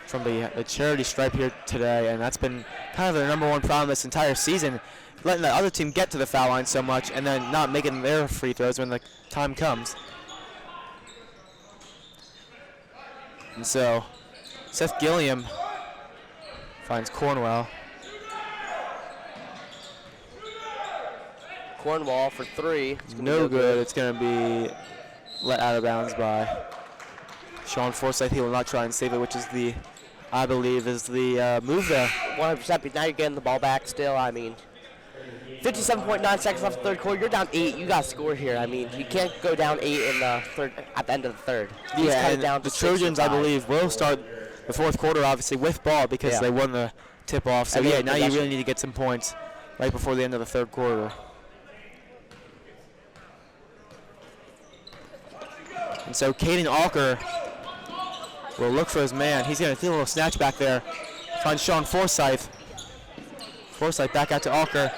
B: from the charity stripe here today, and that's been kind of their number one problem this entire season, letting the other team get to the foul line so much and then not making their free throws when the time comes. And so Seth Gilliam finds Cornwell.
A: Cornwall for 3.
B: No good. It's going to be let out of bounds by Sean Forsythe. He will not try and save it, which is the, I believe, is the move there.
A: 100%, but now you're getting the ball back still. I mean, 57.9 seconds left in the third quarter. You're down 8. You got to score here. I mean, you can't go down 8 in the third at the end of the third.
B: Yeah, and down the Trojans, I believe, will start the fourth quarter, obviously, with ball because they won the tip-off. So, yeah, now you really need to get some points right before the end of the third quarter. And so Caden Alker will look for his man. He's going to do a little snatch back there. Finds Sean Forsythe. Forsythe back out to Alker.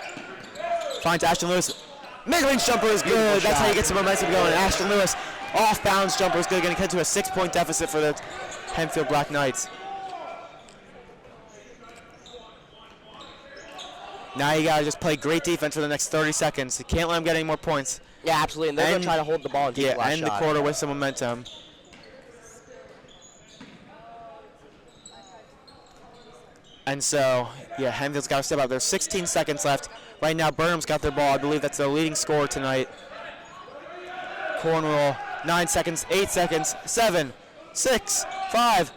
B: Finds Ashton Lewis. Mid-range jumper is good. That's how you get some momentum going. Ashton Lewis, off-bounds jumper is good. Going to cut to a 6-point deficit for the Hempfield Black Knights. Now you got to just play great defense for the next 30 seconds. You can't let them get any more points.
A: Yeah, absolutely. And they're going to try to hold the ball and take the last
B: end the quarter with some momentum. And so, yeah, Hempfield's got to step up. There's 16 seconds left. Right now, Burnham's got their ball. I believe that's the leading scorer tonight. Cornwall, 9 seconds, 8 seconds, 7, 6, 5,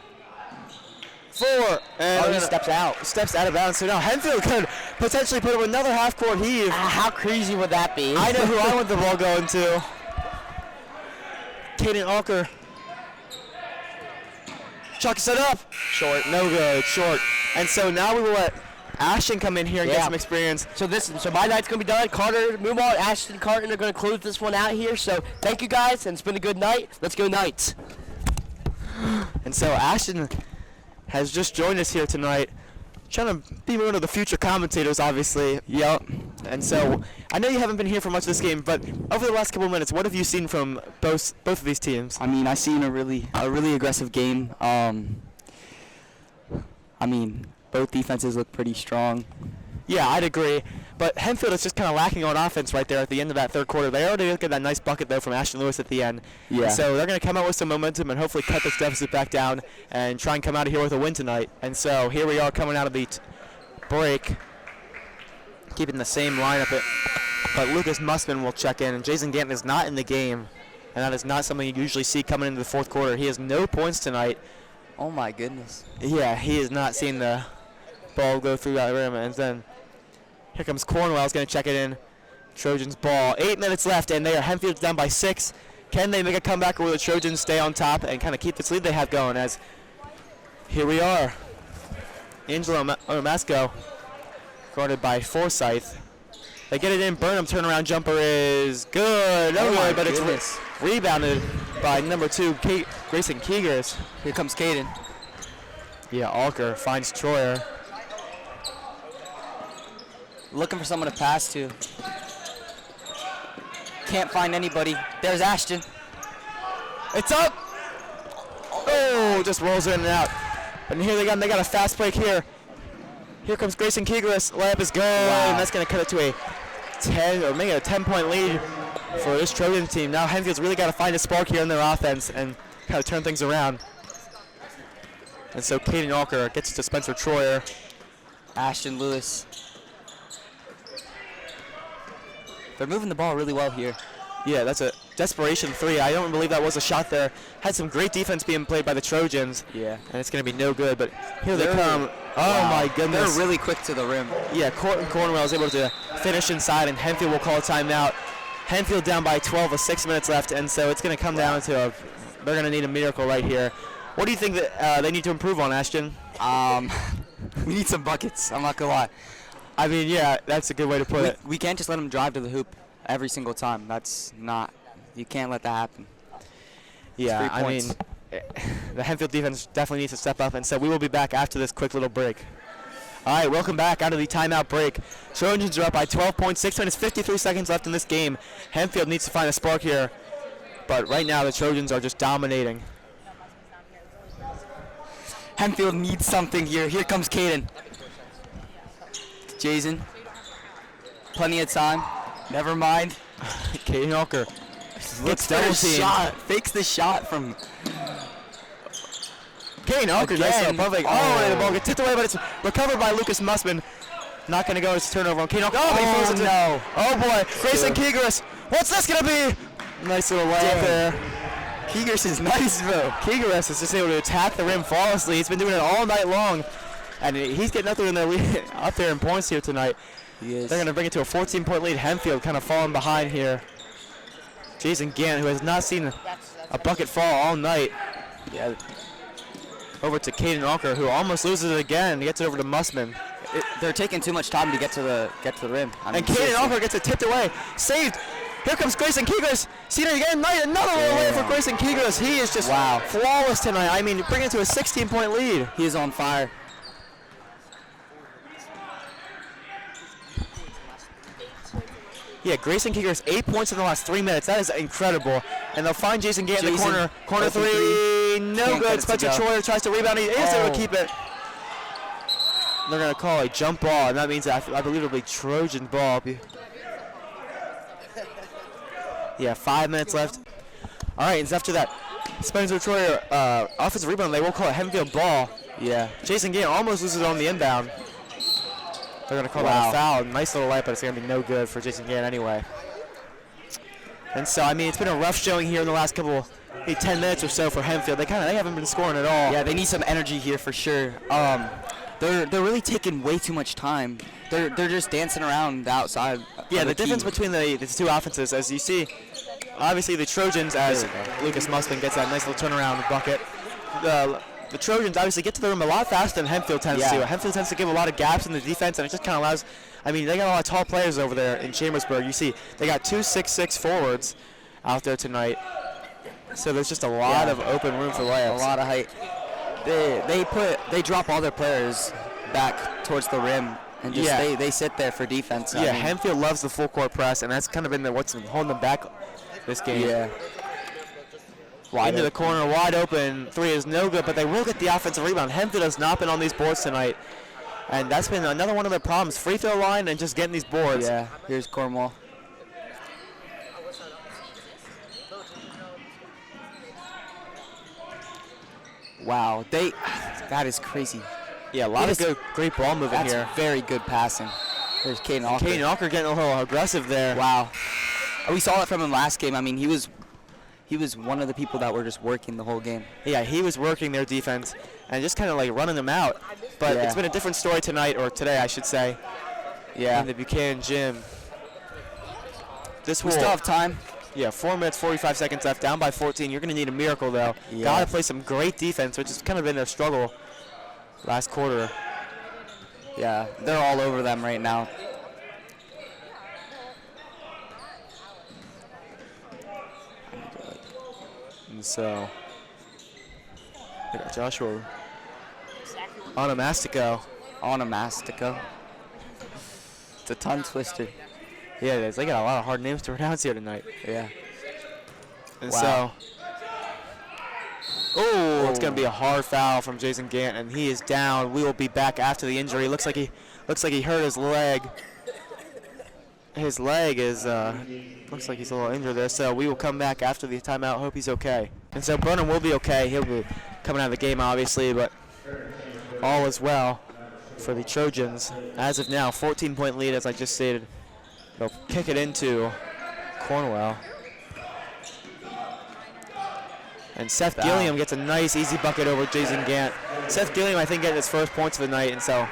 B: 4. And
A: he steps out.
B: Steps out of bounds. So now Hempfield could potentially put up another half-court heave.
A: How crazy would that be?
B: I know who I want the ball going to. Caden Alker. Chucks it up.
A: Short.
B: No good. Short. And so now we will let Ashton come in here and get some experience.
A: So my night's going to be done. Carter Mumma and Ashton Cartin are going to close this one out here. So thank you guys, and it's been a good night. Let's go Knights.
B: And so Ashton has just joined us here tonight, trying to be one of the future commentators, obviously. Yep. And so I know you haven't been here for much of this game, but over the last couple of minutes, what have you seen from both of these teams?
C: I mean, I've seen a really aggressive game. I mean, both defenses look pretty strong.
B: Yeah, I'd agree. But Hempfield is just kind of lacking on offense right there at the end of that third quarter. They already get that nice bucket, though, from Ashton Lewis at the end.
C: Yeah.
B: And so they're going to come out with some momentum and hopefully cut this deficit back down and try and come out of here with a win tonight. And so here we are coming out of the break, keeping the same lineup. But Lucas Mussman will check in, and Jason Ganton is not in the game. And that is not something you usually see coming into the fourth quarter. He has no points tonight.
C: Oh, my goodness.
B: Yeah, he has not seen the ball go through that rim. And then here comes Cornwell's going to check it in. Trojans ball. 8 minutes left, and they are Hempfield's down by 6. Can they make a comeback, or will the Trojans stay on top and kind of keep this lead they have going? As here we are. Angelo Masco, guarded by Forsythe. They get it in. Burnham turnaround jumper is good. No good, but it's rebounded by number 2, Grayson Keegers.
C: Here comes Caden.
B: Yeah, Alker finds Troyer.
C: Looking for someone to pass to. Can't find anybody. There's Ashton.
B: It's up. Oh, just rolls in and out. And here they got a fast break here. Here comes Grayson Keegers. Layup is good. Wow. And that's going to cut it to a 10 or maybe a 10-point lead for this Trojan team. Now Hempfield's really got to find a spark here in their offense and kind of turn things around. And so Caden Alker gets it to Spencer Troyer.
C: Ashton Lewis. They're moving the ball really well here.
B: Yeah, that's a desperation 3. I don't believe that was a shot there. Had some great defense being played by the Trojans.
C: Yeah.
B: And it's going to be no good, but here they come. Oh, my goodness.
C: They're really quick to the rim.
B: Yeah, Cornwell is able to finish inside, and Hempfield will call a timeout. Hempfield down by 12 with 6 minutes left, and so it's going to come down to they're going to need a miracle right here. What do you think that they need to improve on, Ashton?
C: We need some buckets. I'm not going to lie.
B: I mean, yeah, that's a good way to put it.
C: We can't just let them drive to the hoop every single time. You can't let that happen.
B: Yeah, I mean, the Hempfield defense definitely needs to step up, and so we will be back after this quick little break. All right, welcome back out of the timeout break. Trojans are up by 12 points, 6 minutes, 53 seconds left in this game. Hempfield needs to find a spark here, but right now the Trojans are just dominating.
C: Hempfield needs something here. Here comes Caden. Jason. Plenty of time. Never mind.
B: Caden Alker
C: Looks double team. Fakes the shot from
B: Caden Alker. Nice, perfect. Oh, and the ball gets tipped away, but it's recovered by Lucas Mussman. Not going to go. It's a turnover on Keenan. Oh,
A: no.
B: Oh, boy. Grayson Kegris. What's this going to be? Nice little layup there.
C: Kegris is nice, bro.
B: Kegris is just able to attack the rim flawlessly. He's been doing it all night long. And he's getting up there in the lead, up there in points here tonight.
C: He is.
B: They're going to bring it to a 14-point lead. Hempfield kind of falling behind here. Jason Gant, who has not seen a bucket fall all night.
C: Yeah.
B: Over to Caden Alker, who almost loses it again. He gets it over to Mussman.
C: They're taking too much time to get to the rim.
B: And Caden Alker gets it tipped away. Saved. Here comes Grayson Kegris. Senior again. Another one away for Grayson Kegris. He is just flawless tonight. I mean, bring it to a 16-point lead.
C: He is on fire.
B: Yeah, Grayson Kegris, 8 points in the last 3 minutes. That is incredible. And they'll find Jason Gant in the corner. Corner three. No good. Spencer Troyer tries to rebound. He is able to keep it. They're going to call a jump ball, and that means I believe it'll be Trojan ball. Yeah, 5 minutes left. All right, and after that, Spencer Troyer offensive rebound. They will call it Hempfield ball. Yeah. Jason Gant almost loses it on the inbound. They're going to call that a foul. Nice little light, but it's going to be no good for Jason Gant anyway. And so, I mean, it's been a rough showing here in the last couple, maybe 10 minutes or so for Hempfield. They haven't been scoring at all.
C: Yeah, they need some energy here for sure. They're really taking way too much time. They're just dancing around the outside.
B: Yeah, the difference between the two offenses, as you see, obviously the Trojans, as Lucas Muslin gets that nice little turnaround bucket. The Trojans obviously get to the rim a lot faster than Hempfield tends to. Hempfield tends to give a lot of gaps in the defense, and it just kind of allows. I mean, they got a lot of tall players over there in Chambersburg. You see, they got 2 6'6" forwards out there tonight. So there's just a lot of open room for layups.
C: A lot of height. They drop all their players back towards the rim and just they sit there for defense.
B: Yeah, Hempfield loves the full court press, and that's kind of been what's been holding them back this game.
C: Yeah.
B: Into the corner, wide open. Three is no good, but they will get the offensive rebound. Hempfield has not been on these boards tonight, and that's been another one of their problems. Free throw line and just getting these boards.
C: Yeah, here's Cornwall. Wow, that is crazy.
B: Yeah, a lot of great ball moving here.
C: That's very good passing. There's Caden Alker.
B: Caden Alker getting a little aggressive there.
C: Wow. We saw it from him last game. I mean, he was one of the people that were just working the whole game.
B: Yeah, he was working their defense and just kind of like running them out. But it's been a different story tonight, or today I should say, in the Buchanan Gym.
C: We still have time.
B: Yeah, 4 minutes, 45 seconds left, down by 14. You're going to need a miracle, though.
C: Yeah.
B: Got to play some great defense, which has kind of been their struggle last quarter.
C: Yeah, they're all over them right now.
B: And so, we got Joshua Onomastico.
C: It's a tongue twister.
B: Yeah, it is. They got a lot of hard names to pronounce here tonight.
C: Yeah.
B: And so, it's going to be a hard foul from Jason Gant, and he is down. We will be back after the injury. Looks like he hurt his leg. His leg is looks like he's a little injured there. So we will come back after the timeout. Hope he's okay. And so Burnham will be okay. He'll be coming out of the game, obviously, but all is well for the Trojans. As of now, 14-point lead, as I just stated. They'll kick it into Cornwell. And Seth Gilliam gets a nice, easy bucket over Jason Gant. Seth Gilliam, I think, getting his first points of the night. And so,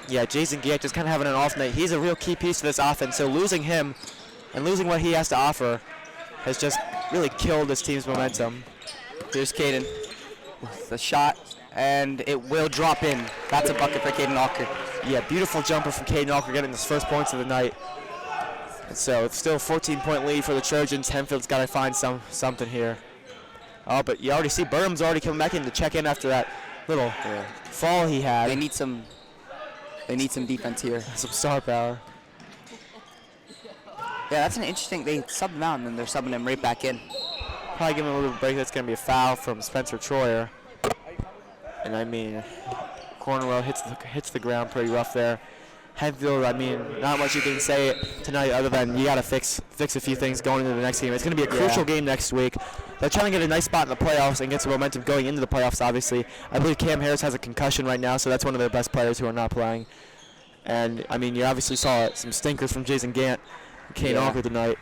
B: yeah, Jason Gant just kind of having an off night. He's a real key piece to this offense. So losing him and losing what he has to offer has just really killed this team's momentum.
C: Here's Caden with the shot, and it will drop in. That's a bucket for Caden Alker.
B: Yeah, beautiful jumper from Caden Alker getting his first points of the night. And so it's still a 14-point lead for the Trojans. Hempfield's got to find something here. Oh, but you already see Burnham's already coming back in to check in after that little fall he had.
C: They need some defense here.
B: Some star power.
C: Yeah, that's an interesting. They subbed him out and then they're subbing him right back in.
B: Probably give him a little break. That's going to be a foul from Spencer Troyer. And I mean, Cornwell hits the ground pretty rough there. Hempfield, I mean, not much you can say tonight other than you got to fix a few things going into the next game. It's going to be a crucial game next week. They're trying to get a nice spot in the playoffs and get some momentum going into the playoffs, obviously. I believe Cam Harris has a concussion right now, so that's one of their best players who are not playing. And, I mean, you obviously saw some stinkers from Jason Gant and Kane Alker tonight.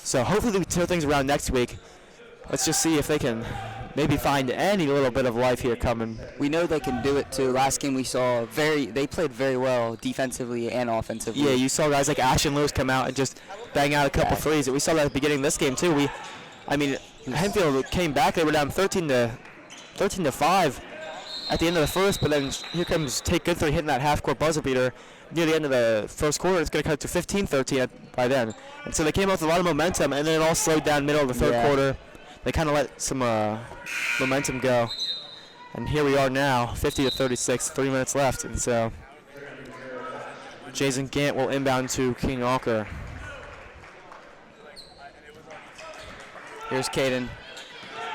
B: So hopefully we turn things around next week. Let's just see if they can maybe find any little bit of life here coming.
C: We know they can do it too. Last game we saw they played very well defensively and offensively.
B: Yeah, you saw guys like Ashton Lewis come out and just bang out a couple threes. We saw that at the beginning of this game too. Hempfield came back. They were down 13 to 5 at the end of the first, but then here comes Tate Goodthree hitting that half-court buzzer beater near the end of the first quarter. It's going to cut to 15-13 by then. And so they came off with a lot of momentum, and then it all slowed down middle of the third quarter. They kind of let some momentum go. And here we are now, 50-36, 3 minutes left. And so Jason Gant will inbound to King Alker.
C: Here's Caden,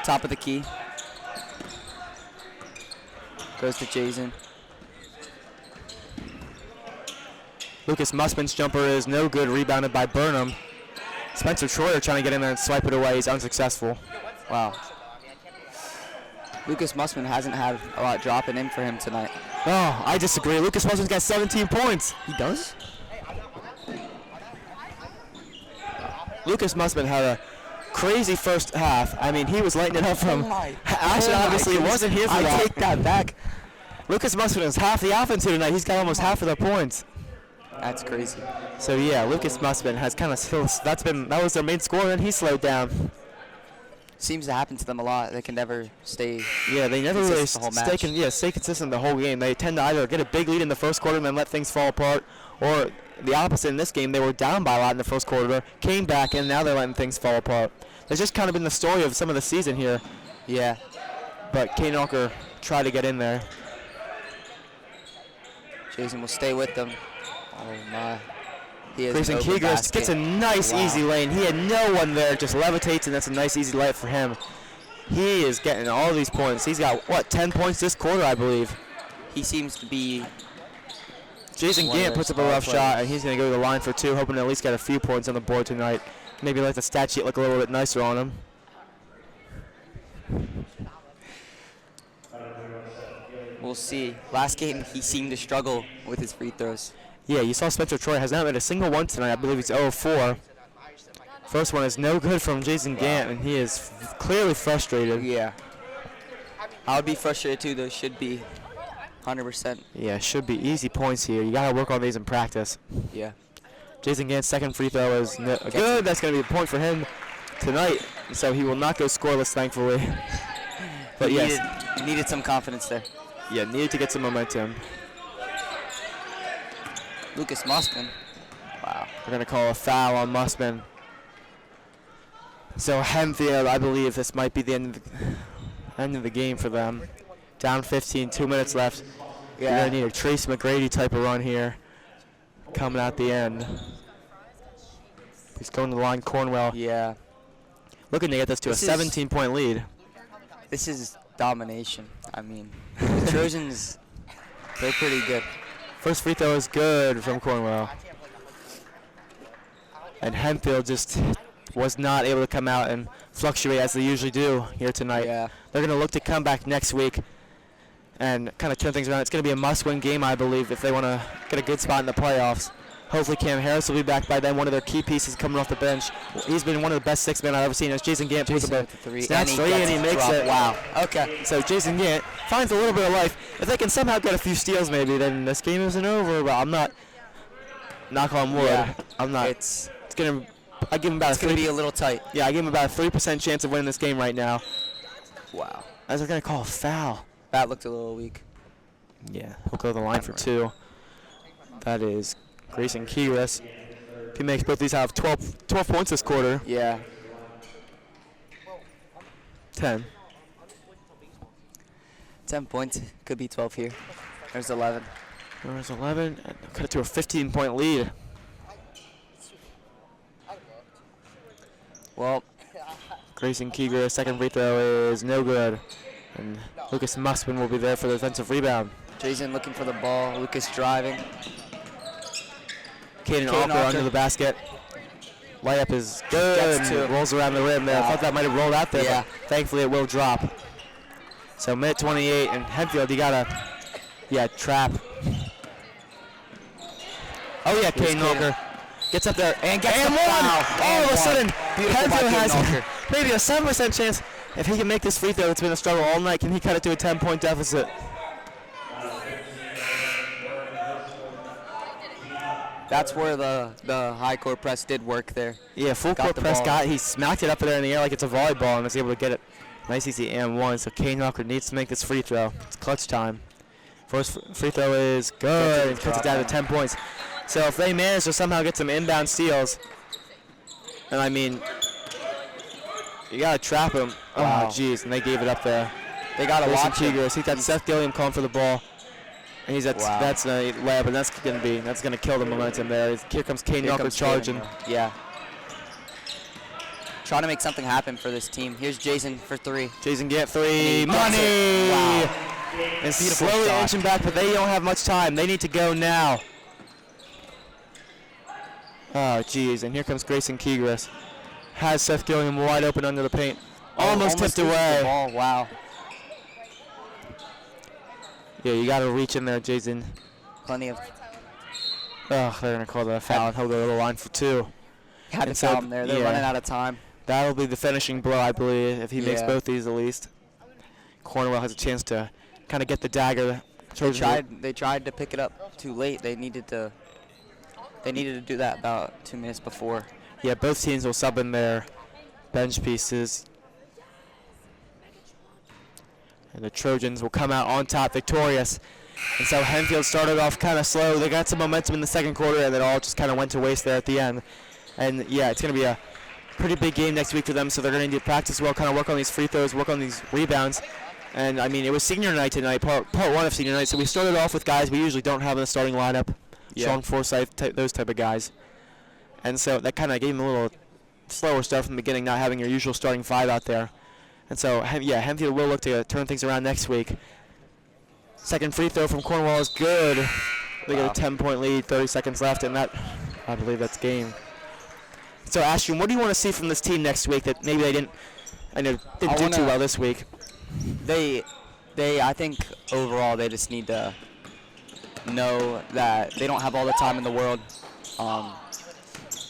C: top of the key. Goes to Jason.
B: Lucas Mussman's jumper is no good, rebounded by Burnham. Spencer Troyer trying to get in there and swipe it away. He's unsuccessful.
C: Wow. Lucas Mussman hasn't had a lot dropping in for him tonight.
B: Oh, I disagree. Lucas Mussman's got 17 points.
C: He does?
B: Lucas Mussman had a crazy first half. I mean, he was lighting it up from Ashton. Obviously, wasn't here for that.
C: I take that back.
B: Lucas Mussman is half the offense here tonight. He's got almost half of the points.
C: That's crazy.
B: So yeah, Lucas Mussman has kind of that was their main scorer, and he slowed down.
C: Seems to happen to them a lot. They can never stay.
B: Yeah, they never really
C: stay
B: consistent the whole game. They tend to either get a big lead in the first quarter and then let things fall apart, or the opposite in this game. They were down by a lot in the first quarter, came back, and now they're letting things fall apart. That's just kind of been the story of some of the season here.
C: Yeah.
B: But Kane Alker tried to get in there.
C: Jason will stay with them. Oh my.
B: Grayson Kegers gets a nice easy lane. He had no one there, just levitates, and that's a nice easy layup for him. He is getting all these points. He's got, 10 points this quarter, I believe.
C: He seems to be...
B: Jason Gant puts up a rough shot, and he's going to go to the line for 2, hoping to at least get a few points on the board tonight. Maybe let the stat sheet look a little bit nicer on him.
C: We'll see. Last game, he seemed to struggle with his free throws.
B: Yeah, you saw Spencer Troy has not made a single one tonight. I believe he's 0-4. First one is no good from Jason Gant, and he is clearly frustrated.
C: Yeah. I would be frustrated too, though. Should be 100%.
B: Yeah, should be easy points here. You got to work on these in practice.
C: Yeah.
B: Jason Gant's second free throw is good. That's going to be a point for him tonight, so he will not go scoreless, thankfully. But yes.
C: Needed some confidence there.
B: Yeah, needed to get some momentum.
C: Lucas Mussman. Wow.
B: We're going to call a foul on Mussman. So Hempfield, I believe this might be the end of the game for them. Down 15, 2 minutes left. Yeah. You're going to need a Trace McGrady type of run here coming out the end. He's going to the line, Cornwell.
C: Yeah.
B: Looking to get this to a 17-point lead.
C: This is domination. I mean, the Trojans, they're pretty good.
B: First free throw is good from Cornwell. And Hempfield just was not able to come out and fluctuate as they usually do here tonight.
C: Yeah.
B: They're going to look to come back next week and kind of turn things around. It's going to be a must-win game, I believe, if they want to get a good spot in the playoffs. Hopefully Cam Harris will be back by then, one of their key pieces coming off the bench. He's been one of the best 6 men I've ever seen. As Jason Gant puts up a snatch three, and he makes it.
C: Wow. Okay.
B: So Jason Gant finds a little bit of life. If they can somehow get a few steals maybe, then this game isn't over. But I'm not, knock on wood,
C: Yeah.
B: I'm not.
C: It's
B: going to, I give him about
C: it's going to be a little tight.
B: Yeah, I give him about a 3% chance of winning this game right now.
C: Wow.
B: As they're going to call a foul.
C: That looked a little weak.
B: Yeah, he'll go to the line for 2. That is Grayson Kegers. If he makes both these have 12 points this quarter.
C: Yeah.
B: 10.
C: 10 points. Could be 12 here. There's 11.
B: There's 11. And cut it to a 15-point lead.
C: Well,
B: Grayson Kegers, second free throw is no good. And Lucas Mussman will be there for the defensive rebound.
C: Jason looking for the ball. Lucas driving.
B: Caden Alker under the basket. Layup is good. Rolls around the rim there. I thought that might have rolled out there, but thankfully it will drop. So minute 28, and Hempfield, you got to, trap. Oh yeah, Kane Walker gets up there and gets
C: the
B: one.
C: foul.
B: All of a sudden,
C: Beautiful by
B: Hempfield
C: Kane
B: has
C: Walker.
B: maybe a 7% chance if he can make this free throw. It's been a struggle all night. Can he cut it to a 10-point deficit?
C: That's where the high court press did work there.
B: Yeah, full court press he smacked it up there in the air like it's a volleyball and was able to get it. Nice easy and one. So Kane Walker needs to make this free throw. It's clutch time. First free throw is good. It cuts it down to 10 points. So if they manage to somehow get some inbound steals, and I mean, you gotta trap him.
C: Wow.
B: Oh, jeez, and they gave it up there.
C: They got a lot.
B: He got Seth Gilliam calling for the ball. And he's at that's a lab, and that's gonna kill the momentum there. Here comes Kane Walker charging.
C: Yeah. Trying to make something happen for this team. Here's Jason for three.
B: Jason get three. Money!
C: Wow.
B: And slowly inching back, but they don't have much time. They need to go now. Oh, geez. And here comes Grayson Kegris. Has Seth Gilliam wide open under the paint. Almost tipped away.
C: The ball. Wow.
B: Yeah, you got to reach in there, Jason.
C: Plenty of.
B: Oh, they're going to call that a foul and hold the little line for two.
C: Had to foul him there. They're running out of time.
B: That'll be the finishing blow, I believe, if he makes both these at least. Cornwell has a chance to kind of get the dagger.
C: They tried to pick it up too late. They needed to do that about 2 minutes before.
B: Yeah, both teams will sub in their bench pieces. And the Trojans will come out on top victorious. And so Hempfield started off kind of slow. They got some momentum in the second quarter, and it all just kind of went to waste there at the end. And yeah, it's going to be a pretty big game next week for them, so they're going to need to practice well, kind of work on these free throws, work on these rebounds. And I mean, it was senior night tonight, part one of senior night, so we started off with guys we usually don't have in the starting lineup. Sean Forsyth, those type of guys. And so that kind of gave them a little slower start from the beginning, not having your usual starting five out there. And so, yeah, Hempfield will look to turn things around next week. Second free throw from Cornwall is good. They get a 10-point lead, 30 seconds left, and that, I believe that's game. So, Ashton, what do you want to see from this team next week that maybe they didn't do too well this week?
C: I think overall they just need to know that they don't have all the time in the world.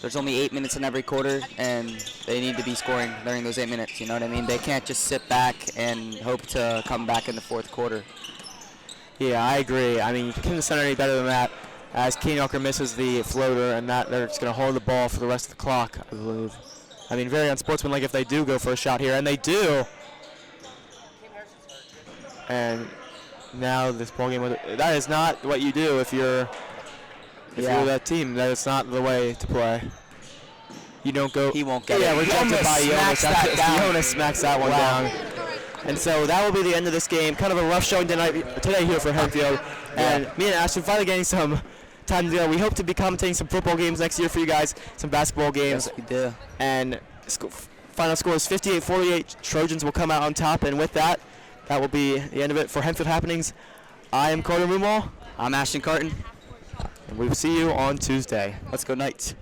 C: There's only 8 minutes in every quarter, and they need to be scoring during those 8 minutes, you know what I mean? They can't just sit back and hope to come back in the fourth quarter.
B: Yeah, I agree. I mean, you couldn't have done any better than that, as Kane Walker misses the floater, and that they're just going to hold the ball for the rest of the clock, I believe. I mean, very unsportsmanlike if they do go for a shot here, and they do. And now this ball game, that is not what you do if you're that team. That is not the way to play. You don't go.
C: He won't get it.
B: Yeah, rejected by Jonas. Jonas smacks that one down. And so that will be the end of this game. Kind of a rough showing today here for Hempfield. And me and Ashton finally getting some time together. We hope to be commentating some football games next year for you guys, some basketball games.
C: Yes, we do.
B: And final score is 58-48. Trojans will come out on top. And with that, that will be the end of it for Hempfield Happenings. I am Carter Mumma.
C: I'm Ashton Cartin.
B: And we'll see you on Tuesday.
C: Let's go Knights.